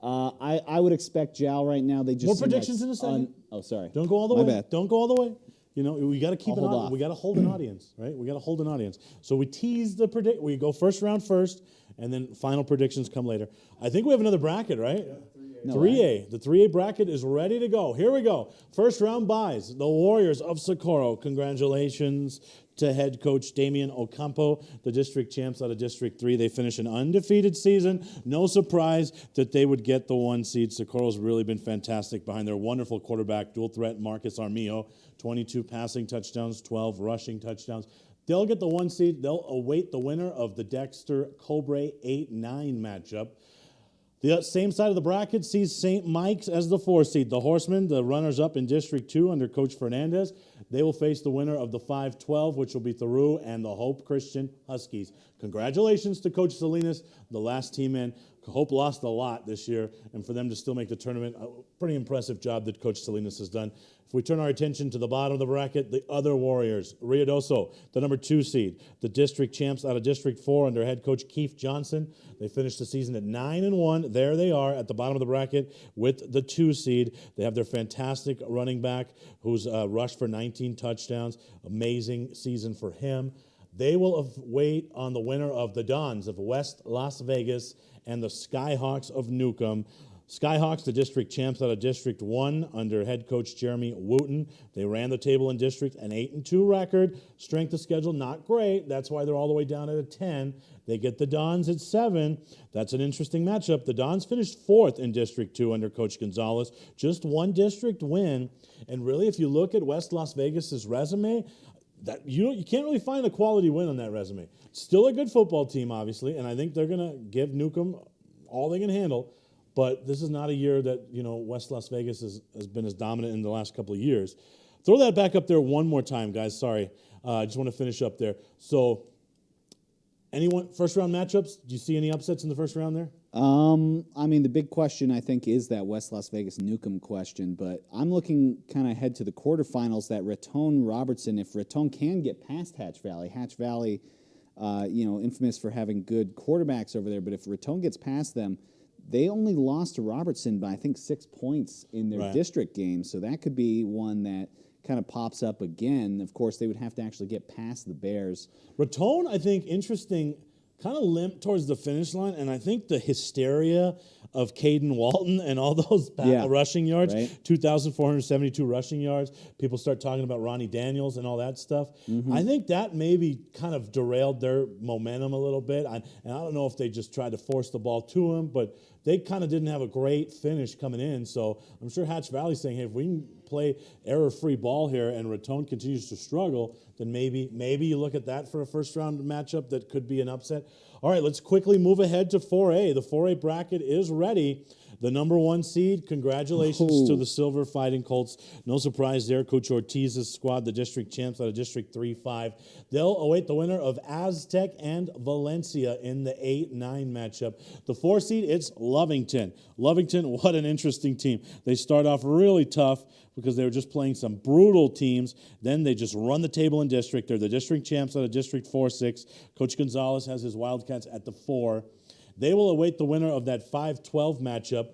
I would expect Jal right now. They just more predictions in a second. Sorry. Don't go all the way. Bad. Don't go all the way. We got to keep we got to hold an audience, right? We got to hold an audience. So we tease the We go first round first, and then final predictions come later. I think we have another bracket, right? Yeah, 3A. 3A. The 3A bracket is ready to go. Here we go. First round buys. The Warriors of Socorro. Congratulations to head coach Damian Ocampo, the district champs out of District 3. They finished an undefeated season. No surprise that they would get the 1 seed. Socorro's really been fantastic behind their wonderful quarterback, dual threat Marcus Armillo. 22 passing touchdowns, 12 rushing touchdowns. They'll get the 1 seed. They'll await the winner of the Dexter Cobre 8-9 matchup. The same side of the bracket sees St. Mike's as the 4 seed. The Horsemen, the runners-up in District 2 under Coach Fernandez, they will face the winner of the 5-12, which will be Theroux and the Hope Christian Huskies. Congratulations to Coach Salinas, the last team in. Hope lost a lot this year, and for them to still make the tournament, a pretty impressive job that Coach Salinas has done. If we turn our attention to the bottom of the bracket, the other Warriors, Ruidoso, the number 2 seed, the district champs out of District 4 under head coach Keith Johnson. They finished the season at 9-1. There they are at the bottom of the bracket with the 2 seed. They have their fantastic running back who's rushed for 19 touchdowns. Amazing season for him. They will wait on the winner of the Dons of West Las Vegas and the Skyhawks of Newcomb. Skyhawks, the district champs out of District 1 under head coach Jeremy Wooten. They ran the table in district, an 8-2 record. Strength of schedule, not great. That's why they're all the way down at a 10. They get the Dons at 7. That's an interesting matchup. The Dons finished 4th in District 2 under Coach Gonzalez. Just 1 district win. And really, if you look at West Las Vegas's resume, that you can't really find a quality win on that resume. Still a good football team, obviously, and I think they're going to give Newcomb all they can handle. But this is not a year that West Las Vegas has been as dominant in the last couple of years. Throw that back up there one more time, guys. Sorry, I just want to finish up there. So, anyone first round matchups? Do you see any upsets in the first round there? I mean, the big question, I think, is that West Las Vegas Newcomb question, but I'm looking kind of ahead to the quarterfinals, that Raton-Robertson, if Raton can get past Hatch Valley, infamous for having good quarterbacks over there, but if Raton gets past them, they only lost to Robertson by, I think, 6 points in their district game, so that could be one that kind of pops up again. Of course, they would have to actually get past the Bears. Raton, I think, interesting, kind of limp towards the finish line, and I think the hysteria of Caden Walton and all those rushing yards, 2,472 rushing yards. People start talking about Ronnie Daniels and all that stuff. I think that maybe kind of derailed their momentum a little bit. And I don't know if they just tried to force the ball to him, but they kind of didn't have a great finish coming in. So I'm sure Hatch Valley's saying, hey, if we can play error-free ball here and Raton continues to struggle, then maybe you look at that for a first-round matchup that could be an upset. All right, let's quickly move ahead to 4A. The 4A bracket is ready. The number 1 seed, congratulations to the Silver Fighting Colts. No surprise there. Coach Ortiz's squad, the district champs out of District 3-5. They'll await the winner of Aztec and Valencia in the 8-9 matchup. The 4 seed, it's Lovington. Lovington, what an interesting team. They start off really tough because they were just playing some brutal teams. Then they just run the table in district. They're the district champs out of District 4-6. Coach Gonzalez has his Wildcats at the 4. They will await the winner of that 5-12 matchup.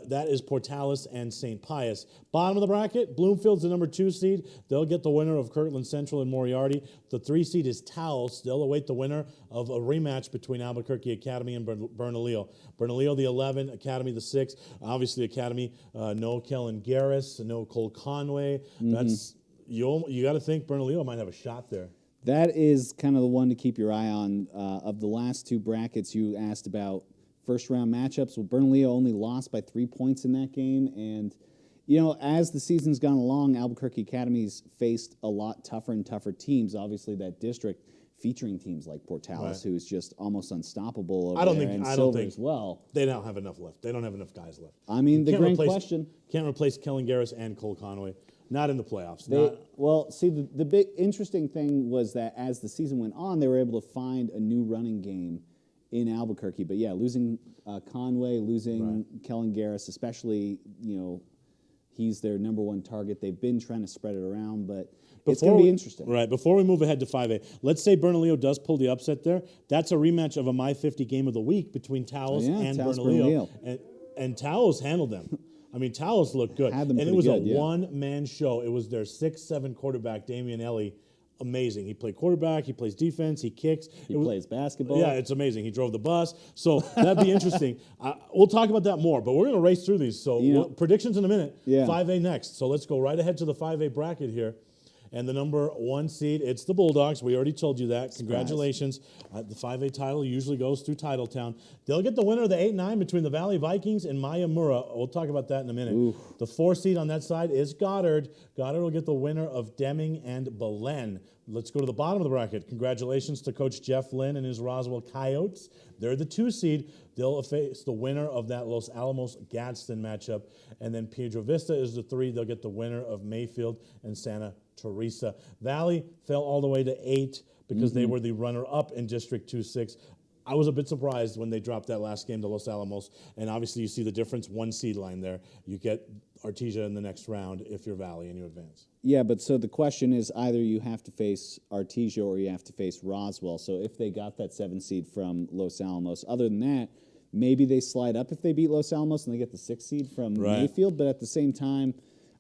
That is Portales and St. Pius. Bottom of the bracket, Bloomfield's the number 2 seed. They'll get the winner of Kirtland Central and Moriarty. The 3 seed is Taos. They'll await the winner of a rematch between Albuquerque Academy and Bernalillo. Bernalillo, the 11, Academy, the 6. Obviously, Academy, no Kellen Garris, no Cole Conway. That's you got to think Bernalillo might have a shot there. That is kind of the one to keep your eye on. Of the last 2 brackets you asked about first-round matchups, well, Bernalillo only lost by 3 points in that game. And, as the season's gone along, Albuquerque Academy's faced a lot tougher and tougher teams. Obviously, that district featuring teams like Portales, who is just almost unstoppable over there, and Silver as well. They don't have enough left. They don't have enough guys left. I mean, the grand question. Can't replace Kellen Garris and Cole Conway. Not in the playoffs. Well, see, the big interesting thing was that as the season went on, they were able to find a new running game in Albuquerque. But yeah, losing Conway, losing Kellen Garris, especially, he's their number 1 target. They've been trying to spread it around, but it's going to be interesting. Right. Before we move ahead to 5A, let's say Bernalillo does pull the upset there. That's a rematch of a My 50 game of the week between Taos and Bernalillo. And Taos handled them. I mean, Taos looked good. And it was a one-man show. It was their 6'7" quarterback, Damian Ellie, amazing. He played quarterback, he plays defense, he kicks. He plays basketball. Yeah, it's amazing. He drove the bus. So that'd be interesting. We'll talk about that more, but we're going to race through these. So predictions in a minute. Yeah. 5A next. So let's go right ahead to the 5A bracket here. And the number 1 seed, it's the Bulldogs. We already told you that. Congratulations. The 5A title usually goes through Titletown. They'll get the winner of the 8-9 between the Valley Vikings and Mayamura. We'll talk about that in a minute. Oof. The 4 seed on that side is Goddard. Goddard will get the winner of Deming and Belen. Let's go to the bottom of the bracket. Congratulations to Coach Jeff Lynn and his Roswell Coyotes. They're the 2 seed. They'll face the winner of that Los Alamos-Gadsden matchup. And then Piedra Vista is the 3. They'll get the winner of Mayfield and Santa Teresa. Valley fell all the way to 8 because they were the runner-up in District 2-6. I was a bit surprised when they dropped that last game to Los Alamos, and obviously you see the difference, 1 seed line there. You get Artesia in the next round if you're Valley and you advance. Yeah, but so the question is either you have to face Artesia or you have to face Roswell. So if they got that 7 seed from Los Alamos, other than that, maybe they slide up if they beat Los Alamos and they get the 6 seed from Mayfield. But at the same time,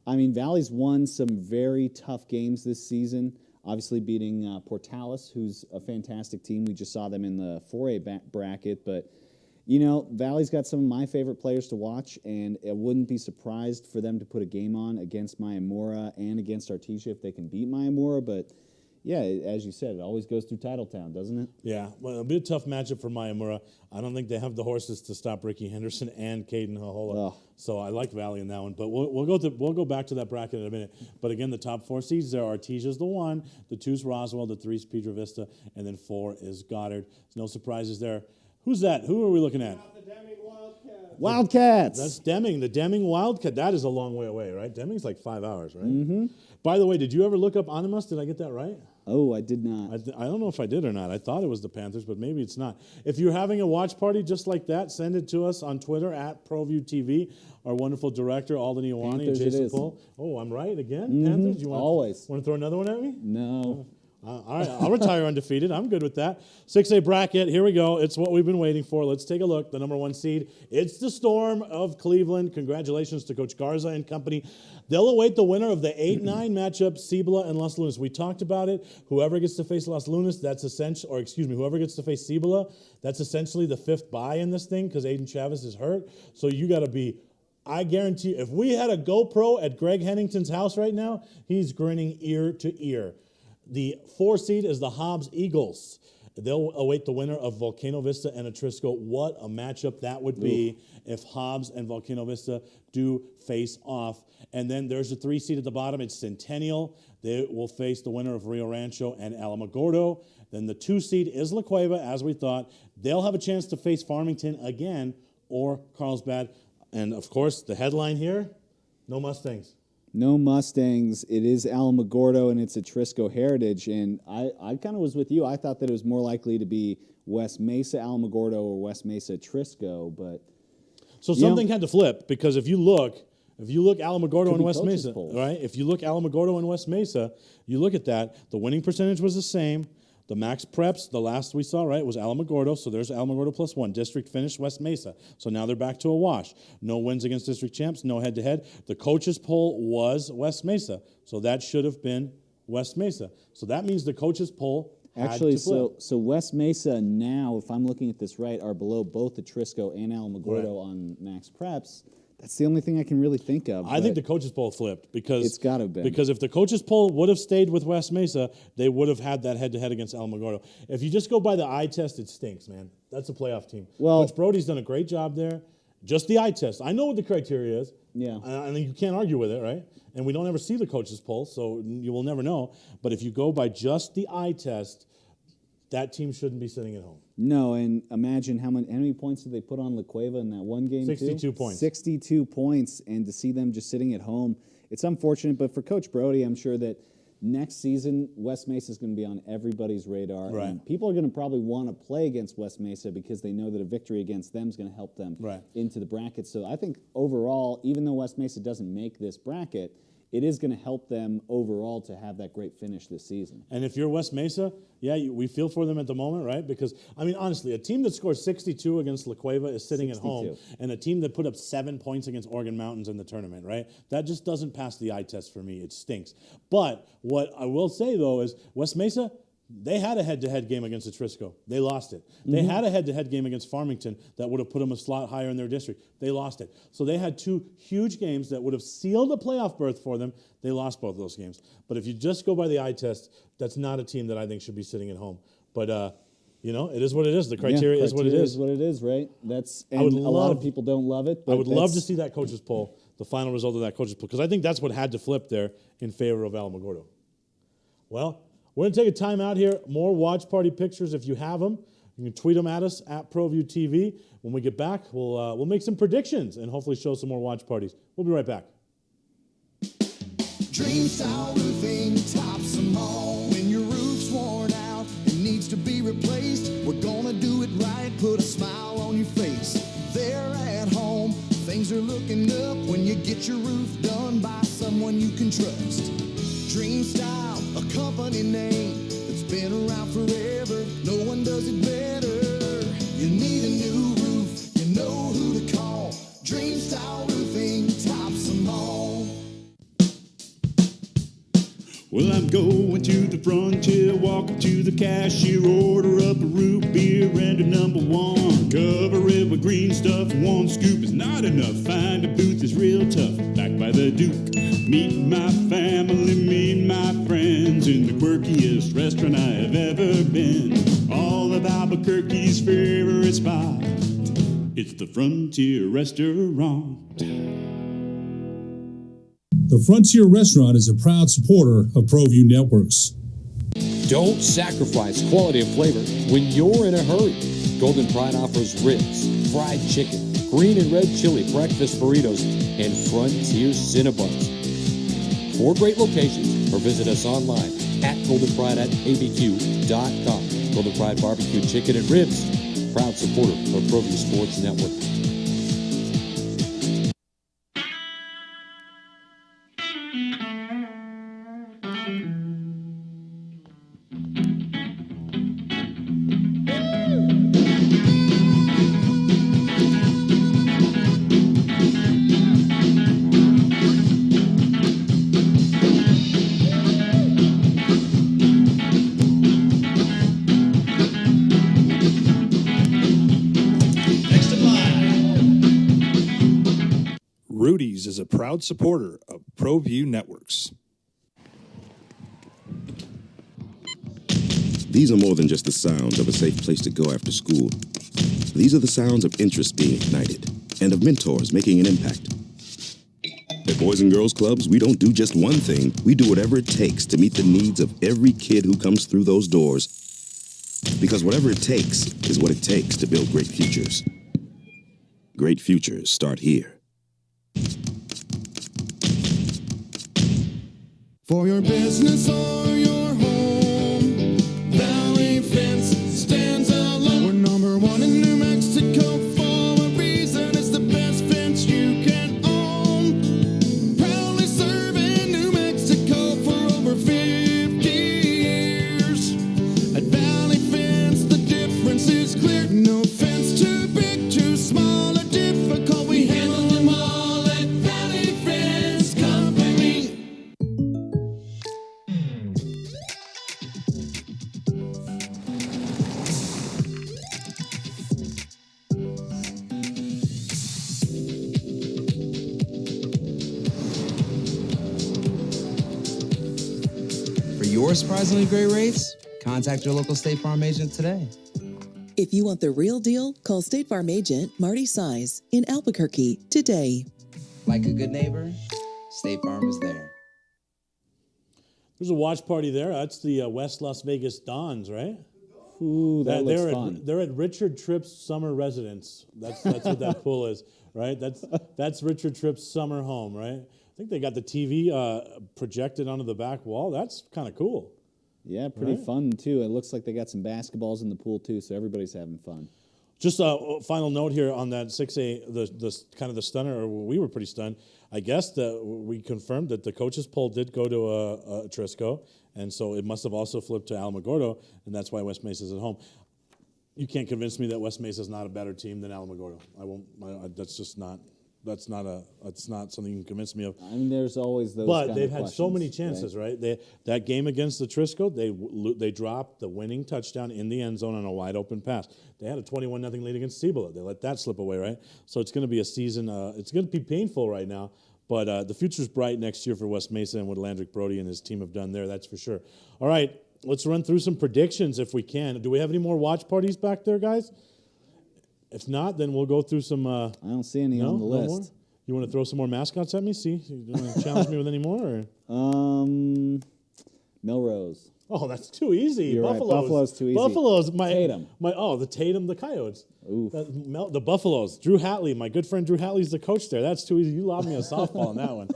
I mean, Valley's won some very tough games this season. Obviously beating Portales, who's a fantastic team. We just saw them in the 4A bracket. But, you know, Valley's got some of my favorite players to watch, and I wouldn't be surprised for them to put a game on against Mayamura and against Artesia if they can beat Mayamura. But, yeah, as you said, it always goes through Titletown, doesn't it? Yeah, well, it'll be a tough matchup for Mayamura. I don't think they have the horses to stop Ricky Henderson and Caden Hahola. So I like Valley in that one. But we'll go back to that bracket in a minute. But again, the top 4 seeds there, Artesia's the 1, the 2's Roswell, the 3's Piedra Vista, and then 4 is Goddard. There's no surprises there. Who's that? Who are we looking at? The Deming Wildcats. Wildcats. That's Deming, the Deming Wildcat. That is a long way away, right? Deming's like 5 hours, right? Mm-hmm. By the way, did you ever look up Animas? Did I get that right? Oh, I did not. I don't know if I did or not. I thought it was the Panthers, but maybe it's not. If you're having a watch party just like that, send it to us on Twitter at ProView TV. Our wonderful director, Alden Iwani, and Jason Pohl. Oh, I'm right again? Mm-hmm. Panthers? You Always. Want to throw another one at me? No. All right, I'll retire undefeated. I'm good with that. 6A bracket, here we go. It's what we've been waiting for. Let's take a look. The number 1 seed, it's the Storm of Cleveland. Congratulations to Coach Garza and company. They'll await the winner of the 8-9 matchup, Cibola and Las Lunas. We talked about it. Whoever gets to face Las Lunas, that's essential, or excuse me, whoever gets to face Cibola, that's essentially the 5th bye in this thing because Aiden Chavez is hurt. So you got to be, I guarantee you, if we had a GoPro at Greg Hennington's house right now, he's grinning ear to ear. The 4 seed is the Hobbs Eagles. They'll await the winner of Volcano Vista and Atrisco. What a matchup that would be if Hobbs and Volcano Vista do face off. And then there's a 3 seed at the bottom. It's Centennial. They will face the winner of Rio Rancho and Alamogordo. Then the 2 seed is La Cueva, as we thought. They'll have a chance to face Farmington again or Carlsbad. And, of course, the headline here, no Mustangs. No Mustangs. It is Alamogordo, and it's Atrisco Heritage. And I kind of was with you. I thought that it was more likely to be West Mesa Alamogordo or West Mesa Atrisco. But so something had to flip because if you look Alamogordo and West Mesa, polls. right? If you look Alamogordo and West Mesa, you look at that. The winning percentage was the same. The max preps, the last we saw, right, was Alamogordo. So there's Alamogordo +1. District finished West Mesa. So now they're back to a wash. No wins against district champs, no head-to-head. The coaches poll was West Mesa. So that should have been West Mesa. So that means the coaches poll actually, had to flip. so West Mesa now, if I'm looking at this right, are below both Atrisco and Alamogordo on max preps. That's the only thing I can really think of. I think the coaches poll flipped because it's got to have been. Because if the coaches poll would have stayed with West Mesa, they would have had that head-to-head against Alamogordo. If you just go by the eye test, it stinks, man. That's a playoff team. Well, Coach Brody's done a great job there. Just the eye test. I know what the criteria is. Yeah. And you can't argue with it, right? And we don't ever see the coaches poll, so you will never know. But if you go by just the eye test, that team shouldn't be sitting at home. No, and imagine how many points did they put on La Cueva in that one game? 62 points. 62 points, and to see them just sitting at home, it's unfortunate. But for Coach Brody, I'm sure that next season West Mesa is going to be on everybody's radar, right. And people are going to probably want to play against West Mesa because they know that a victory against them is going to help them into the bracket. So I think overall, even though West Mesa doesn't make this bracket, it is going to help them overall to have that great finish this season. And if you're West Mesa, we feel for them at the moment, right? Because, I mean, honestly, a team that scores 62 against La Cueva is sitting 62. at home, and a team that put up 7 points against Oregon Mountains in the tournament, right? That just doesn't pass the eye test for me. It stinks. But what I will say, though, is West Mesa, they had a head-to-head game against Etrisco. They lost it. They had a head-to-head game against Farmington that would have put them a slot higher in their district. They lost it. So they had 2 huge games that would have sealed a playoff berth for them. They lost both of those games. But if you just go by the eye test, that's not a team that I think should be sitting at home. But, it is what it is. The criteria is what it is. Is what it is, right? A would lot of people don't love it. But I would love to see that coaches poll, the final result of that coaches poll, because I think that's what had to flip there in favor of Alamogordo. Well, we're going to take a time out here. More watch party pictures if you have them. You can tweet them at us at ProView TV. When we get back, we'll make some predictions and hopefully show some more watch parties. We'll be right back. Dream style roofing tops them all. When your roof's worn out and needs to be replaced, we're gonna do it right. Put a smile on your face. There at home, things are looking up when you get your roof done by someone you can trust. Dream Style, a company name that's been around forever. No one does it better. You need a new roof, you know who to call. Dream Style Roofing tops them all. Well, I'm going to the frontier, walking to the cashier, order up a root beer and a number 1. Cover it with green stuff, 1 scoop is not enough. Find a booth is real tough, back by the Duke. Meet my family, meet my friends in the quirkiest restaurant I have ever been. All of Albuquerque's favorite spot, it's the Frontier Restaurant. The Frontier Restaurant is a proud supporter of ProView Networks. Don't sacrifice quality of flavor when you're in a hurry. Golden Pride offers ribs, fried chicken, green and red chili breakfast burritos, and Frontier Cinnabons. 4 great locations, or visit us online at goldenpride@abq.com. Golden Pride Barbecue Chicken and Ribs, proud supporter of ProView Sports Network. Rudy's is a proud supporter of ProView Networks. These are more than just the sounds of a safe place to go after school. These are the sounds of interest being ignited and of mentors making an impact. At Boys and Girls Clubs, we don't do just one thing. We do whatever it takes to meet the needs of every kid who comes through those doors. Because whatever it takes is what it takes to build great futures. Great futures start here. For your business or your home, Valley Fence stands alone. We're number 1 in New Mexico for a reason. It's the best fence you can own. Proudly serving New Mexico for over 50 years. At Valley Fence, the difference is clear. No fence too big, too small, or difficult. We handle them all at Valley Fence Company. For your surprisingly great rates, contact your local State Farm agent today. If you want the real deal, call State Farm agent Marty Size in Albuquerque today. Like a good neighbor, State Farm is there. There's a watch party there. That's the West Las Vegas Dons, right? Ooh, that looks they're fun. They're at Richard Tripp's summer residence. That's what that pool is, right? That's Richard Tripp's summer home, right? I think they got the TV projected onto the back wall. That's kind of cool. Yeah, pretty Right. fun, too. It looks like they got some basketballs in the pool, too, so everybody's having fun. Just a final note here on that 6A, the kind of the stunner, or we were pretty stunned. I guess that we confirmed that the coaches poll did go to Trisco, and so it must have also flipped to Alamogordo, and that's why West Mesa's at home. You can't convince me that West Mesa is not a better team than Alamogordo. I won't. That's just not. That's not something you can convince me of. I mean, there's always those. But kind they've of had so many questions, chances, right? That game against the Trisco, they dropped the winning touchdown in the end zone on a wide open pass. They had a 21-0 lead against Cibola. They let that slip away, right? So it's going to be a season. It's going to be painful right now, but the future's bright next year for West Mesa and what Landrick Brody and his team have done there. That's for sure. All right, let's run through some predictions if we can. Do we have any more watch parties back there, guys? If not, then we'll go through some. I don't see any on the list. More? You want to throw some more mascots at me? See, you want to challenge me with any more? Or? Melrose. Oh, that's too easy. You're Buffaloes. Right. Buffalo's too easy. Buffaloes. Tatum. The Tatum, the Coyotes. Oof. The Buffaloes. Drew Hatley, my good friend Drew Hatley's the coach there. That's too easy. You lobbed me a softball on that one.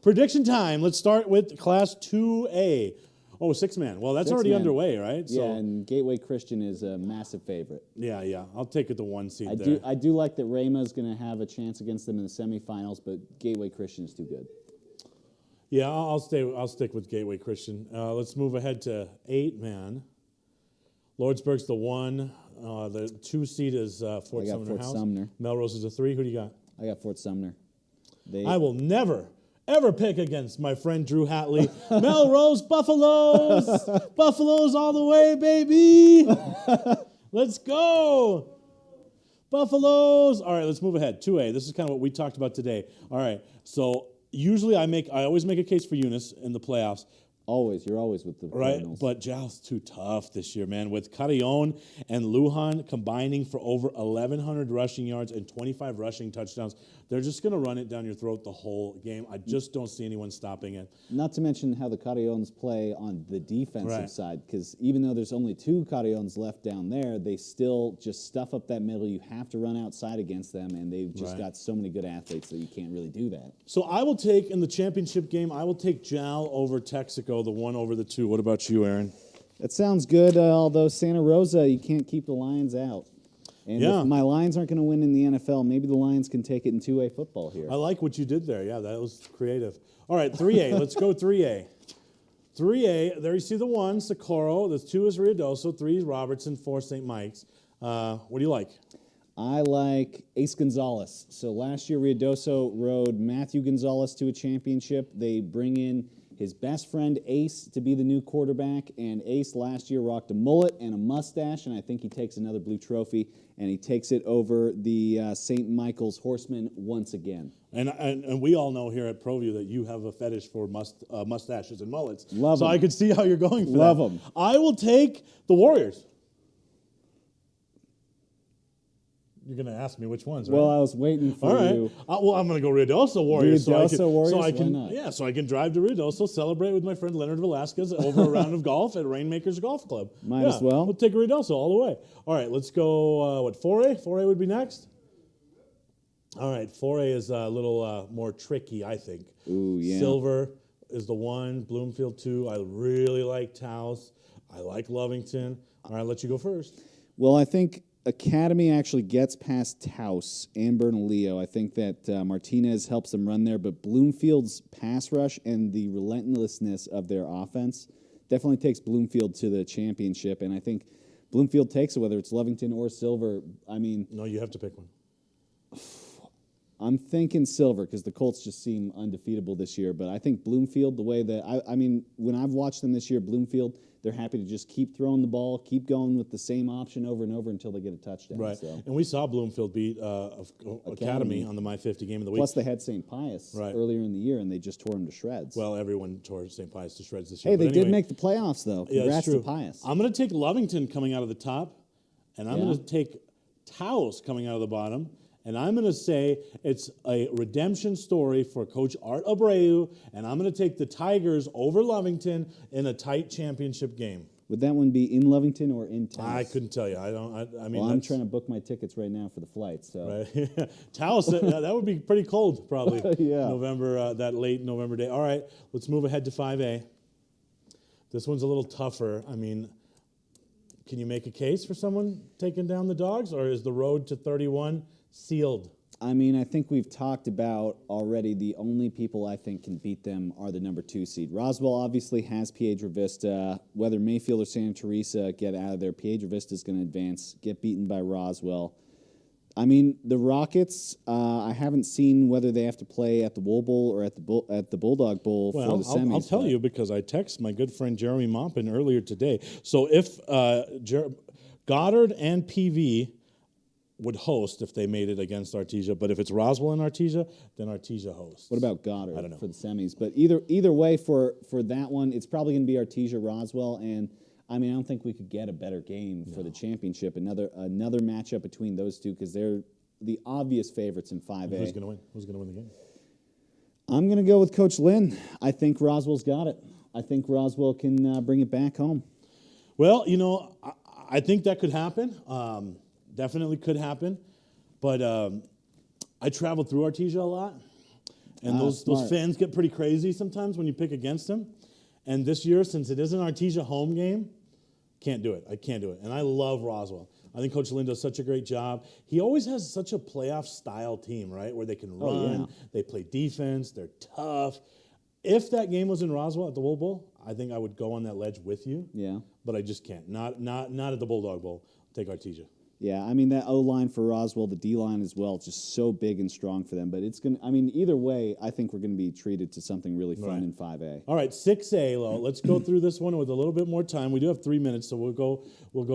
Prediction time. Let's start with Class 2A. Oh, 6-man. Well, that's already underway, right? Yeah, and Gateway Christian is a massive favorite. Yeah. I'll take it the 1 seed I do like that Rama's going to have a chance against them in the semifinals, but Gateway Christian is too good. Yeah, I'll stick with Gateway Christian. Let's move ahead to 8-man. Lordsburg's the 1. The 2 seed is Fort Sumner House. Sumner. Melrose is a 3. Who do you got? I got Fort Sumner. I will never, ever pick against my friend Drew Hatley. Melrose Buffaloes! Buffaloes all the way, baby! Let's go! Buffaloes! All right, let's move ahead. 2A. This is kind of what we talked about today. All right, so usually I always make a case for Eunice in the playoffs. You're always with the right, Cardinals. but Jal's too tough this year, man. With Carrion and Lujan combining for over 1,100 rushing yards and 25 rushing touchdowns, they're just going to run it down your throat the whole game. I just don't see anyone stopping it. Not to mention how the Carrions play on the defensive side, because even though there's only 2 Carrions left down there, they still just stuff up that middle. You have to run outside against them, and they've just got so many good athletes that you can't really do that. So I will take, in the championship game, I will take Jal over Texaco, the 1 over the 2. What about you, Aaron? That sounds good, although Santa Rosa, you can't keep the Lions out. And if my Lions aren't going to win in the NFL, maybe the Lions can take it in 2A football here. I like what you did there. Yeah, that was creative. All right, 3A. Let's go 3A. 3A, there you see the 1, Socorro. The 2 is Ruidoso. 3 is Robertson. 4, St. Mike's. What do you like? I like Ace Gonzalez. So last year, Ruidoso rode Matthew Gonzalez to a championship. They bring in his best friend, Ace, to be the new quarterback. And Ace last year rocked a mullet and a mustache, and I think he takes another blue trophy, and he takes it over the St. Michael's Horsemen once again. And we all know here at ProView that you have a fetish for mustaches and mullets. Love them. So I could see how you're going for Love that. them. I will take the Warriors. You're going to ask me which ones, right? Well, I was waiting for you. Well, I'm going to go Ruidoso Warriors. Warriors? So I can, Why not? Yeah, so I can drive to Ruidoso, celebrate with my friend Leonard Velasquez over a round of golf at Rainmakers Golf Club. Might as well. We'll take Ruidoso all the way. All right, let's go, 4A? 4A would be next? All right, 4A is a little more tricky, I think. Ooh, yeah. Silver is the 1, Bloomfield 2. I really like Taos. I like Lovington. All right, I'll let you go first. Well, I think Academy actually gets past Taos and Bernalillo. I think that Martinez helps them run there, but Bloomfield's pass rush and the relentlessness of their offense definitely takes Bloomfield to the championship, and I think Bloomfield takes it, whether it's Lovington or Silver. I mean... No, you have to pick one. I'm thinking Silver because the Colts just seem undefeatable this year, but I think Bloomfield, the way that... I mean, when I've watched them this year, Bloomfield... They're happy to just keep throwing the ball, keep going with the same option over and over until they get a touchdown. Right. So. And we saw Bloomfield beat Academy on the My 50 game of the week. Plus, they had St. Pius earlier in the year, and they just tore him to shreds. Well, everyone tore St. Pius to shreds this year. Hey, they did make the playoffs, though. Congrats to Pius. I'm going to take Lovington coming out of the top, and I'm going to take Taos coming out of the bottom. And I'm going to say it's a redemption story for Coach Art Abreu, and I'm going to take the Tigers over Lovington in a tight championship game. Would that one be in Lovington or in Taos? I couldn't tell you. I mean, well, I'm trying to book my tickets right now for the flight. So right. Taos, that would be pretty cold, probably. Yeah. November, that late November day. All right, let's move ahead to 5A. This one's a little tougher. I mean, Can you make a case for someone taking down the Dogs, or is the road to 31 sealed? I mean, I think we've talked about already the only people I think can beat them are the number 2 seed. Roswell obviously has Piedra Vista. Whether Mayfield or Santa Teresa get out of there, Piedra Vista is going to advance, get beaten by Roswell. I mean, the Rockets, I haven't seen whether they have to play at the Wool Bowl or at the Bulldog Bowl for the semis. I'll tell you because I texted my good friend Jeremy Maupin earlier today. So if Goddard and PV would host if they made it against Artesia, but if it's Roswell and Artesia, then Artesia hosts. What about Goddard I don't know. for the semis? But either way, for that one, it's probably going to be Artesia Roswell, and I mean, I don't think we could get a better game for the championship. Another matchup between those two because they're the obvious favorites in 5A. Who's going to win? Who's going to win the game? I'm going to go with Coach Lynn. I think Roswell's got it. I think Roswell can bring it back home. Well, I think that could happen. Definitely could happen. But I travel through Artesia a lot, and those fans get pretty crazy sometimes when you pick against them. And this year, since it is an Artesia home game, can't do it. I can't do it. And I love Roswell. I think Coach Lynn does such a great job. He always has such a playoff-style team, right, where they can run, they play defense, they're tough. If that game was in Roswell at the Wool Bowl, I think I would go on that ledge with you. Yeah. But I just can't. Not at the Bulldog Bowl. Take Artesia. Yeah, I mean, that O-line for Roswell, the D-line as well, just so big and strong for them. But it's going to, I mean, either way, I think we're going to be treated to something really fun in 5A. All right, 6A, let's go through this one with a little bit more time. We do have 3 minutes, so we'll go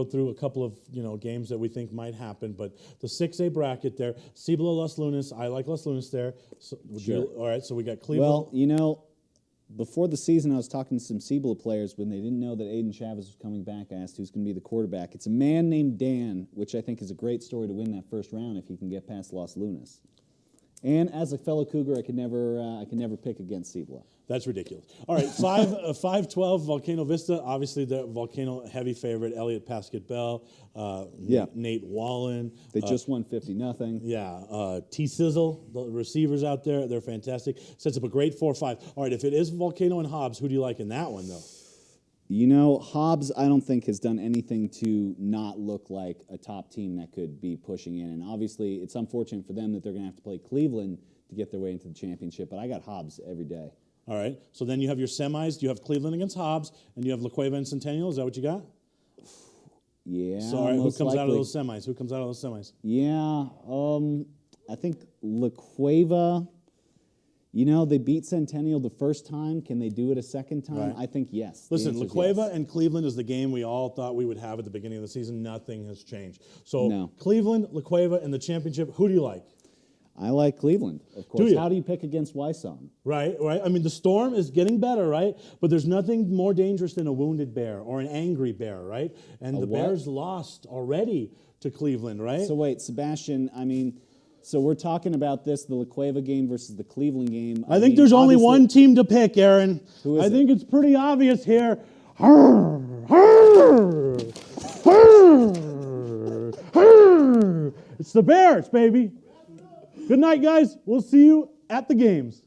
through a couple of games that we think might happen. But the 6A bracket there, Cibola, Los Lunas. I like Los Lunas there. So, all right, so we got Cleveland. Well, before the season, I was talking to some Cibola players when they didn't know that Aiden Chavez was coming back. I asked who's going to be the quarterback. It's a man named Dan, which I think is a great story to win that first round if he can get past Los Lunas. And as a fellow Cougar, I could never pick against Cibola. That's ridiculous. All right, 5-12 Volcano Vista. Obviously, the Volcano heavy favorite. Elliot Pasquet-Bell, Nate Wallen. They just won 50-0. Yeah, T-Sizzle, the receivers out there, they're fantastic. Sets up a great 4-5. All right, if it is Volcano and Hobbs, who do you like in that one, though? Hobbs, I don't think has done anything to not look like a top team that could be pushing in. And obviously, it's unfortunate for them that they're going to have to play Cleveland to get their way into the championship. But I got Hobbs every day. All right. So then you have your semis. You have Cleveland against Hobbs, and you have La Cueva and Centennial. Is that what you got? Yeah. So, all right, who comes out of those semis? Yeah. I think La Cueva. They beat Centennial the first time. Can they do it a second time? Right. I think yes. Listen, La Cueva and Cleveland is the game we all thought we would have at the beginning of the season. Nothing has changed. So Cleveland, La Cueva, and the championship, who do you like? I like Cleveland, of course. Do you? How do you pick against Wysong? Right. I mean, the Storm is getting better, right? But there's nothing more dangerous than a wounded bear or an angry bear, right? And the Bears lost already to Cleveland, right? So wait, Sebastian, so we're talking about this, the La Cueva game versus the Cleveland game. I think there's only one team to pick, Aaron. Who is I it? think it's pretty obvious here. It's the Bears, baby. Good night, guys. We'll see you at the games.